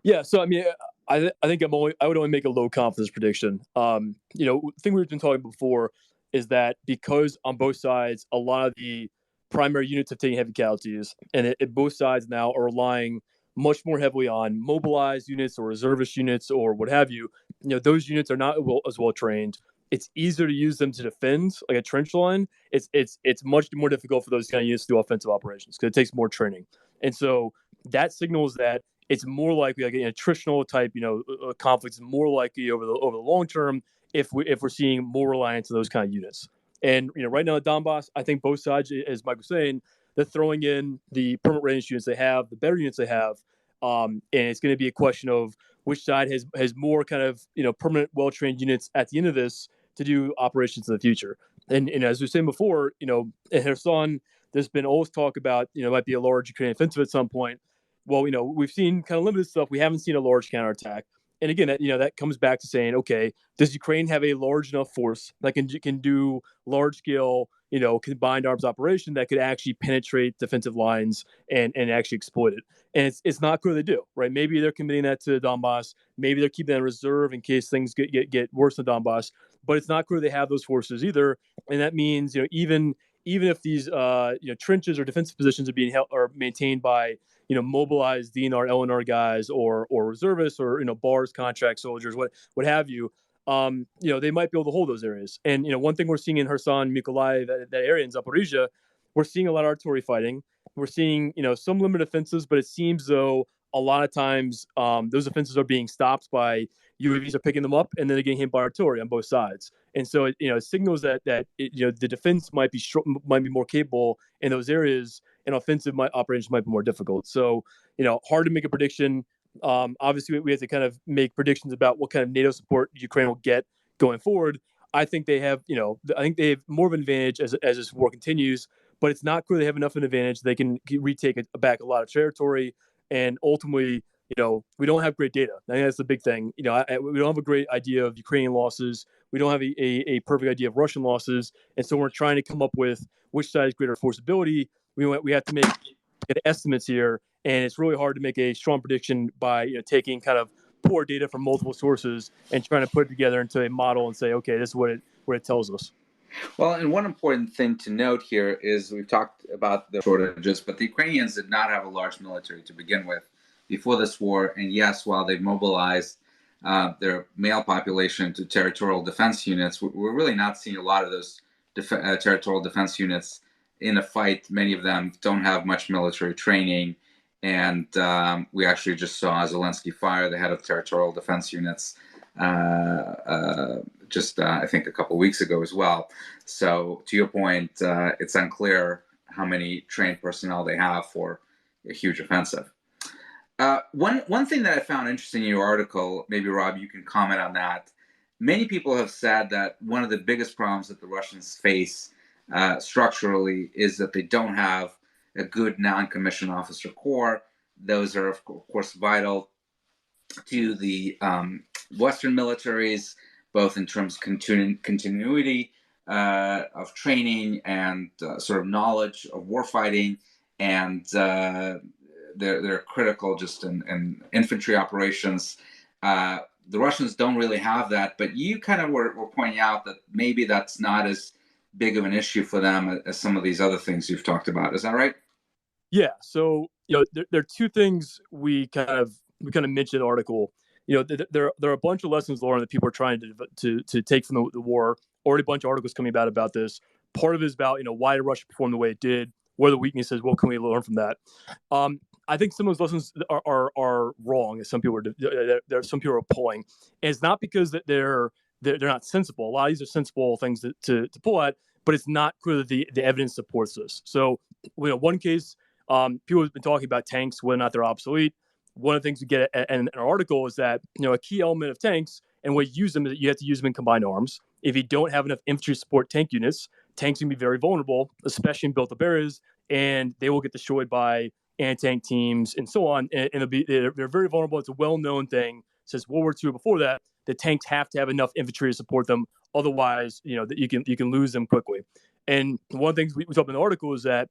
Yeah, so I mean, I think I would only make a low confidence prediction. The thing we've been talking before is that because on both sides, a lot of the primary units have taken heavy casualties, and both sides now are relying much more heavily on mobilized units or reservist units or what have you. Those units are not as well trained. It's easier to use them to defend like a trench line. It's much more difficult for those kind of units to do offensive operations because it takes more training. And so that signals that it's more likely like an attritional type, conflicts more likely over the long term if we're seeing more reliance on those kind of units. And right now at Donbas, I think both sides, as Mike was saying, they're throwing in the permanent range units they have, the better units they have, and it's going to be a question of which side has more kind of permanent, well trained units at the end of this to do operations in the future. And as we were saying before, in Kherson, there's been always talk about might be a large Ukrainian offensive at some point. Well, we've seen kind of limited stuff. We haven't seen a large counterattack. And again, that comes back to saying, okay, does Ukraine have a large enough force that can do large scale, combined arms operation that could actually penetrate defensive lines and actually exploit it? And it's not clear they do, right? Maybe they're committing that to Donbas. Maybe they're keeping that in reserve in case things get worse than Donbas. But it's not clear they have those forces either. And that means, even if these trenches or defensive positions are being held or maintained by mobilized DNR, LNR guys or reservists or bars, contract soldiers, what have you, they might be able to hold those areas. And one thing we're seeing in Kherson, Mykolaiv, that area in Zaporizhia, we're seeing a lot of artillery fighting. We're seeing some limited offensives, but it seems though a lot of times those offensives are being stopped by UAVs are picking them up, and then they're getting hit by artillery on both sides. And so it signals that the defense might be more capable in those areas, and offensive operations might be more difficult. So hard to make a prediction. Obviously, we have to kind of make predictions about what kind of NATO support Ukraine will get going forward. I think they have more of an advantage as this war continues, but it's not clear they have enough of an advantage. They can retake back a lot of territory, and ultimately, we don't have great data. I think that's the big thing. We don't have a great idea of Ukrainian losses. We don't have a perfect idea of Russian losses, and so we're trying to come up with which side is greater forceability. We have to make estimates here, and it's really hard to make a strong prediction by taking kind of pull our data from multiple sources and trying to put it together into a model and say, okay, this is what it tells us.
Well, and one important thing to note here is we've talked about the shortages, but the Ukrainians did not have a large military to begin with before this war. And yes, while they've mobilized their male population to territorial defense units, we're really not seeing a lot of those territorial defense units in a fight. Many of them don't have much military training. And we actually just saw Zelensky fire the head of territorial defense units I think a couple of weeks ago as well. So to your point, it's unclear how many trained personnel they have for a huge offensive. One thing that I found interesting in your article, maybe Rob, you can comment on that. Many people have said that one of the biggest problems that the Russians face structurally is that they don't have a good non-commissioned officer corps. Those are, of course, vital to the Western militaries, both in terms of continuity of training and sort of knowledge of warfighting, and they're critical just in infantry operations. The Russians don't really have that, but you kind of were pointing out that maybe that's not as big of an issue for them as some of these other things you've talked about. Is that right?
Yeah. So there are two things we kind of mentioned in the article. There are a bunch of lessons learned that people are trying to take from the war. Already a bunch of articles coming about this. Part of it is about why did Russia perform the way it did? What are the weaknesses? What can we learn from that? I think some of those lessons are wrong, as some people are pulling, and it's not because that they're not sensible. A lot of these are sensible things to pull at, but it's not clear that the evidence supports this. So, one case, people have been talking about tanks, whether or not they're obsolete. One of the things we get in our article is that a key element of tanks and way you use them is that you have to use them in combined arms. If you don't have enough infantry support tank units, tanks can be very vulnerable, especially in built-up areas, and they will get destroyed by anti-tank teams and so on. And they're very vulnerable. It's a well-known thing since World War II. Before that, the tanks have to have enough infantry to support them. Otherwise, that you can lose them quickly. And one of the things we talk about in the article is that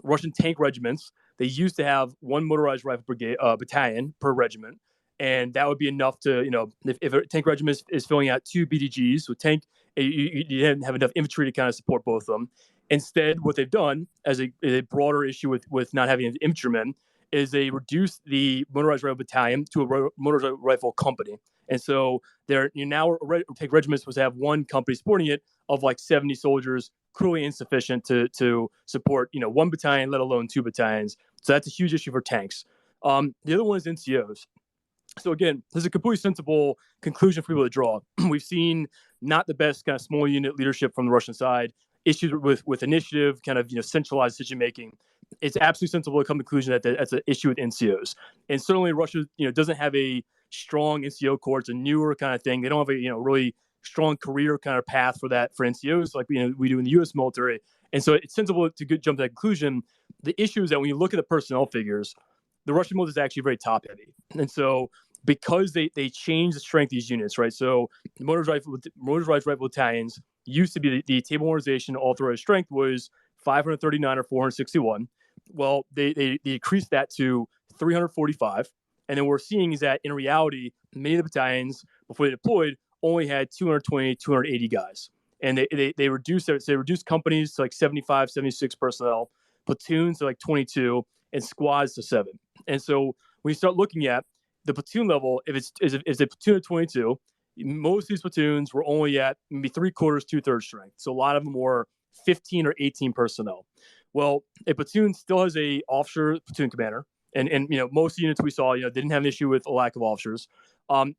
Russian tank regiments, they used to have one motorized rifle battalion per regiment, and that would be enough to, if a tank regiment is filling out 2 BDGs, so tank, you didn't have enough infantry to kind of support both of them. Instead, what they've done as a broader issue with not having infantrymen is they reduced the motorized rifle battalion to a motorized rifle company. And so tank regiments was to have one company supporting it of like 70 soldiers, clearly insufficient to support, one battalion, let alone 2 battalions. So that's a huge issue for tanks. The other one is NCOs. So again, this is a completely sensible conclusion for people to draw. We've seen not the best kind of small unit leadership from the Russian side, issues with initiative, kind of centralized decision making. It's absolutely sensible to come to the conclusion that that's an issue with NCOs. And certainly Russia, doesn't have a strong NCO corps. It's a newer kind of thing. They don't have a really strong career kind of path for NCOs like we do in the U.S. military. And so it's sensible to jump to that conclusion. The issue is that when you look at the personnel figures, the Russian military is actually very top heavy. And so because they changed the strength of these units, right? So the motorized rifle battalions used to be the table organization authorized strength was 539 or 461. Well, they increased that to 345. And then what we're seeing is that in reality, many of the battalions before they deployed only had 220, 280 guys. And they reduced companies to like 75, 76 personnel, platoons to like 22, and squads to 7. And so when you start looking at the platoon level, if it's a platoon of 22, most of these platoons were only at maybe 3/4, 2/3 strength. So a lot of them were 15 or 18 personnel. Well, a platoon still has a officer platoon commander. And most units we saw, they didn't have an issue with a lack of officers.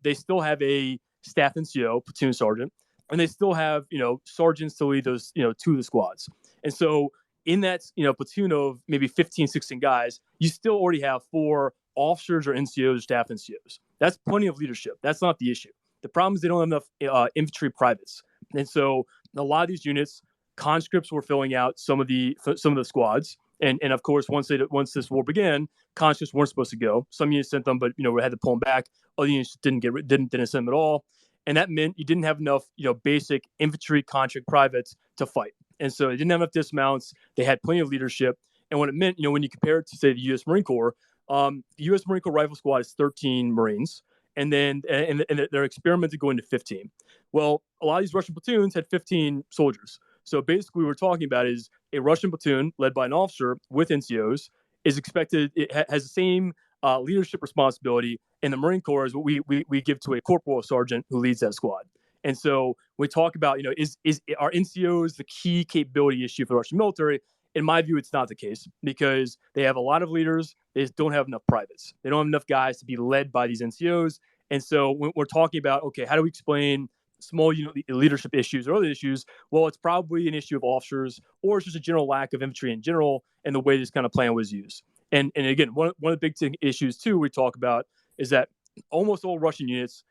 They still have a staff NCO, platoon sergeant, and they still have, sergeants to lead those, 2 of the squads. And so in that, platoon of maybe 15, 16 guys, you still already have 4 officers or NCOs, or staff NCOs. That's plenty of leadership. That's not the issue. The problem is they don't have enough infantry privates. And so a lot of these units, conscripts were filling out some of the squads. And of course, once this war began, conscripts weren't supposed to go. Some units sent them, but we had to pull them back. Other units didn't send them at all. And that meant you didn't have enough, basic infantry conscript privates to fight. And so they didn't have enough dismounts. They had plenty of leadership. And what it meant, when you compare it to, say, the U.S. Marine Corps, the U.S. Marine Corps Rifle Squad is 13 Marines. and they're experimenting going to 15. Well, a lot of these Russian platoons had 15 soldiers. So basically, what we're talking about is a Russian platoon led by an officer with NCOs is expected. It has the same leadership responsibility in the Marine Corps as what we give to a corporal or sergeant who leads that squad. And so we talk about, is our NCOs the key capability issue for the Russian military? In my view, it's not the case because they have a lot of leaders. They just don't have enough privates. They don't have enough guys to be led by these NCOs. And so when we're talking about, okay, how do we explain small unit leadership issues or other issues? Well, it's probably an issue of officers, or it's just a general lack of infantry in general and the way this kind of plan was used. And again, one of the big issues too we talk about is that almost all Russian units,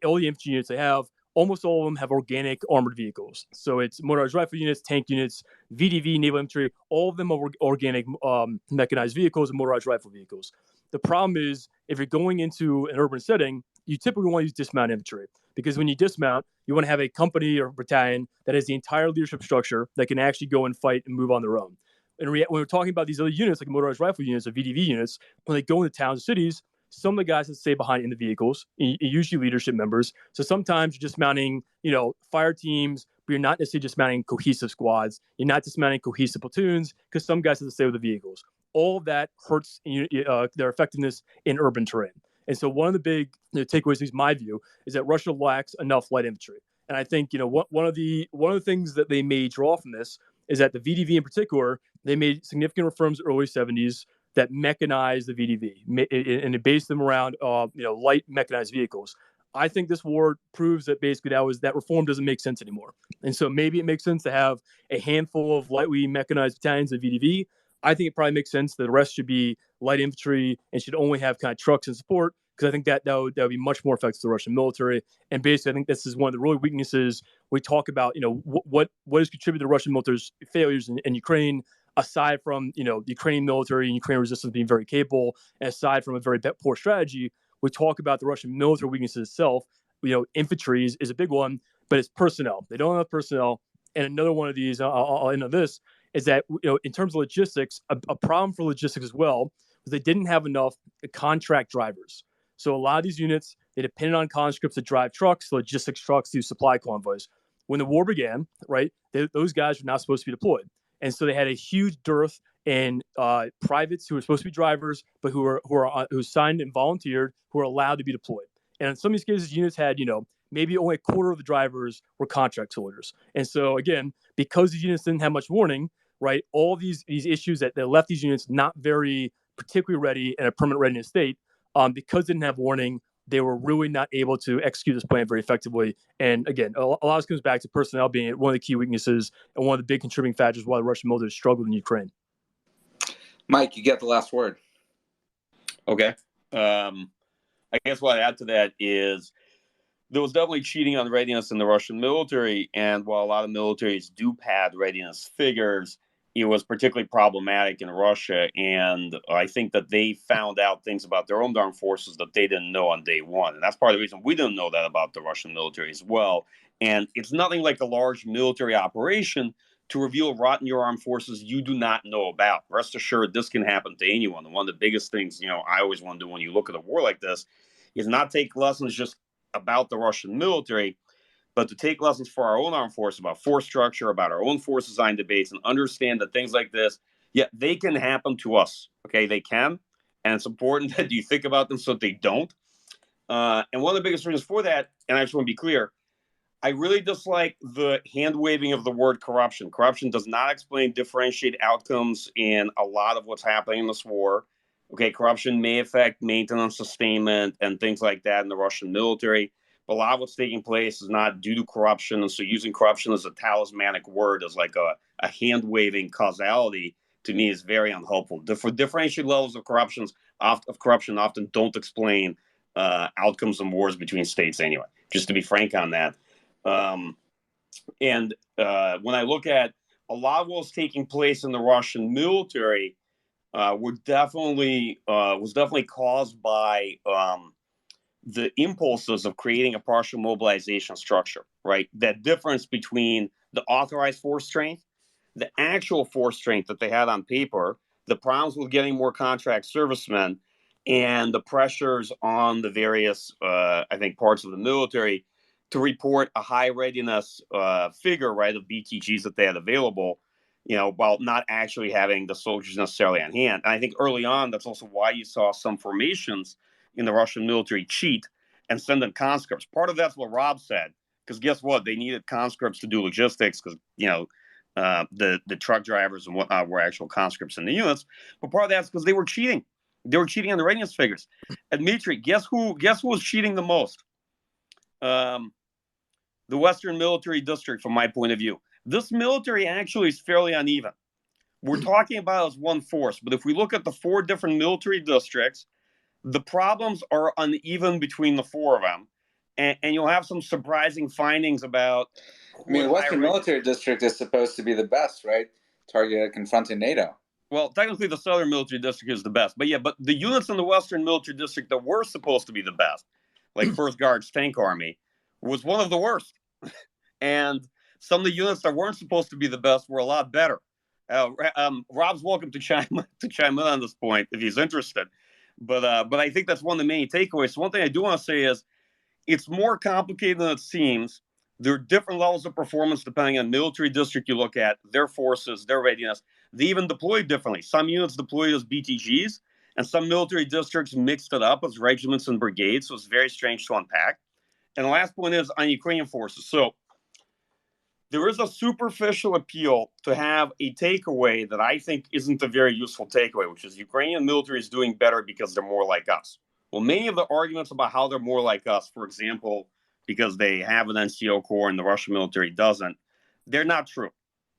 all the infantry units they have, almost all of them have organic armored vehicles. So it's motorized rifle units, tank units, VDV, naval infantry, all of them are organic mechanized vehicles and motorized rifle vehicles. The problem is if you're going into an urban setting, you typically want to use dismount infantry because when you dismount, you want to have a company or battalion that has the entire leadership structure that can actually go and fight and move on their own. And when we're talking about these other units, like motorized rifle units or VDV units, when they go into towns and cities, some of the guys that stay behind in the vehicles, usually leadership members. So sometimes you're just mounting, fire teams, but you're not necessarily just mounting cohesive squads. You're not just mounting cohesive platoons because some guys have to stay with the vehicles. All of that hurts their effectiveness in urban terrain. And so one of the big takeaways, at least my view, is that Russia lacks enough light infantry. And I think one of the things that they may draw from this is that the VDV in particular, they made significant reforms in the early 70s that mechanized the VDV and it based them around light mechanized vehicles. I think this war proves that basically that reform doesn't make sense anymore. And so maybe it makes sense to have a handful of lightly mechanized battalions of VDV. I think it probably makes sense that the rest should be light infantry and should only have kind of trucks and support because I think that would be much more effective to the Russian military. And basically, I think this is one of the really weaknesses we talk about. What has contributed to Russian military's failures in Ukraine, aside from the Ukrainian military and Ukrainian resistance being very capable, and aside from a very poor strategy. We talk about the Russian military weaknesses itself. Infantry is a big one, but it's personnel. They don't have personnel. And another one of these, I'll end on this, is that in terms of logistics, a problem for logistics as well was they didn't have enough contract drivers. So a lot of these units, they depended on conscripts to drive trucks, logistics trucks, to supply convoys. When the war began, right, those guys were not supposed to be deployed. And so they had a huge dearth in privates who were supposed to be drivers, but who signed and volunteered, who were allowed to be deployed. And in some of these cases, units had, maybe only a quarter of the drivers were contract soldiers. And so again, because these units didn't have much warning, right, all these issues that left these units not very particularly ready in a permanent readiness state, because they didn't have warning, they were really not able to execute this plan very effectively. And again, a lot of this comes back to personnel being one of the key weaknesses and one of the big contributing factors why the Russian military struggled in Ukraine.
Mike, you get the last word.
Okay. I guess what I'd add to that is there was definitely cheating on readiness in the Russian military. And while a lot of militaries do pad readiness figures, it was particularly problematic in Russia. And I think that they found out things about their own armed forces that they didn't know on day one. And that's part of the reason we didn't know that about the Russian military as well. And it's nothing like a large military operation to reveal rot in your armed forces you do not know about. Rest assured, this can happen to anyone. And one of the biggest things, I always want to do when you look at a war like this is not take lessons just about the Russian military, but to take lessons for our own armed forces about force structure, about our own force design debates, and understand that things like this, they can happen to us. Okay, they can. And it's important that you think about them so that they don't. And one of the biggest reasons for that, and I just want to be clear, I really dislike the hand-waving of the word corruption. Corruption does not explain differentiate outcomes in a lot of what's happening in this war. Okay, corruption may affect maintenance, sustainment, and things like that in the Russian military. But a lot of what's taking place is not due to corruption. And so using corruption as a talismanic word as like a hand-waving causality, to me, is very unhelpful. Differentiate levels of corruption often don't explain outcomes in wars between states anyway, just to be frank on that. When I look at a lot of what's taking place in the Russian military, was definitely caused by the impulses of creating a partial mobilization structure, right? That difference between the authorized force strength, the actual force strength that they had on paper, the problems with getting more contract servicemen, and the pressures on the various, I think, parts of the military to report a high readiness figure, right, of BTGs that they had available, while not actually having the soldiers necessarily on hand. And I think early on, that's also why you saw some formations in the Russian military cheat and send in conscripts. Part of that's what Rob said, because guess what? They needed conscripts to do logistics because, the truck drivers and whatnot were actual conscripts in the units. But part of that's because they were cheating. They were cheating on the readiness figures. And Dmitry, guess who was cheating the most? The Western Military District, from my point of view. This military actually is fairly uneven. We're talking about it as one force, but if we look at the 4 different military districts, the problems are uneven between the 4 of them. And you'll have some surprising findings about...
I mean, the Western Military District is supposed to be the best, right? Targeted confronting NATO.
Well, technically, the Southern Military District is the best. But the units in the Western Military District that were supposed to be the best, like 1st Guards Tank Army, was one of the worst. And some of the units that weren't supposed to be the best were a lot better. Rob's welcome to chime in on this point if he's interested. But I think that's one of the main takeaways. So one thing I do want to say is it's more complicated than it seems. There are different levels of performance depending on military district you look at, their forces, their readiness. They even deploy differently. Some units deployed as BTGs, and some military districts mixed it up as regiments and brigades. So it's very strange to unpack. And the last point is on Ukrainian forces. So there is a superficial appeal to have a takeaway that I think isn't a very useful takeaway, which is Ukrainian military is doing better because they're more like us. Well, many of the arguments about how they're more like us, for example, because they have an NCO corps and the Russian military doesn't, they're not true.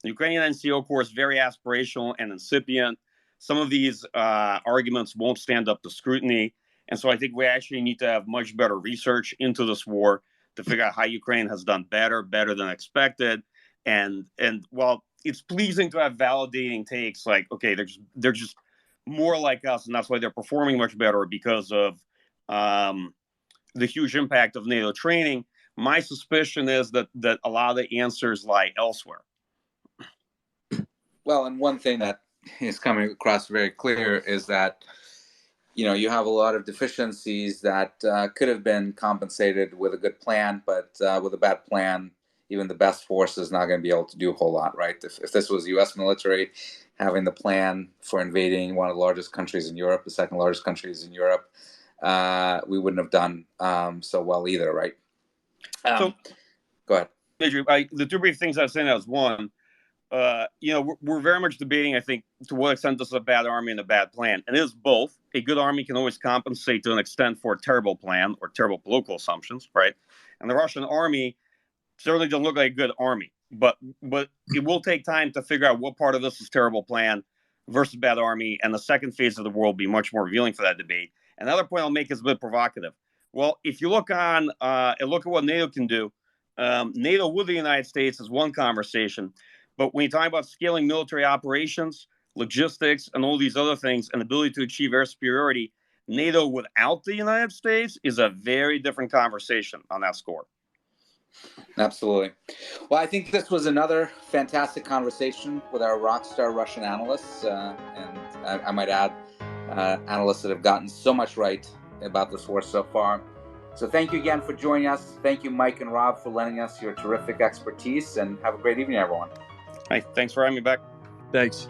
The Ukrainian NCO corps is very aspirational and incipient. Some of these arguments won't stand up to scrutiny. And so I think we actually need to have much better research into this war to figure out how Ukraine has done better than expected. And while it's pleasing to have validating takes like, okay, they're just more like us, and that's why they're performing much better because of the huge impact of NATO training. My suspicion is that a lot of the answers lie elsewhere.
Well, and one thing that is coming across very clear is that, you have a lot of deficiencies that could have been compensated with a good plan, but with a bad plan, even the best force is not going to be able to do a whole lot, right? If this was U.S. military having the plan for invading one of the largest countries in Europe, the second largest countries in Europe, we wouldn't have done so well either, right?
So,
go ahead.
The 2 brief things I was saying is one, we're very much debating, I think, to what extent this is a bad army and a bad plan. And it is both. A good army can always compensate to an extent for a terrible plan or terrible political assumptions, right? And the Russian army certainly doesn't look like a good army. But it will take time to figure out what part of this is terrible plan versus bad army. And the second phase of the war will be much more revealing for that debate. Another point I'll make is a bit provocative. Well, if you look on and look at what NATO can do, NATO with the United States is one conversation. But when you talk about scaling military operations, logistics, and all these other things, and ability to achieve air superiority, NATO without the United States is a very different conversation on that score.
Absolutely. Well, I think this was another fantastic conversation with our rockstar Russian analysts, and I might add, analysts that have gotten so much right about this war so far. So thank you again for joining us. Thank you, Mike and Rob, for lending us your terrific expertise, and have a great evening, everyone.
Hey, thanks for having me back.
Thanks.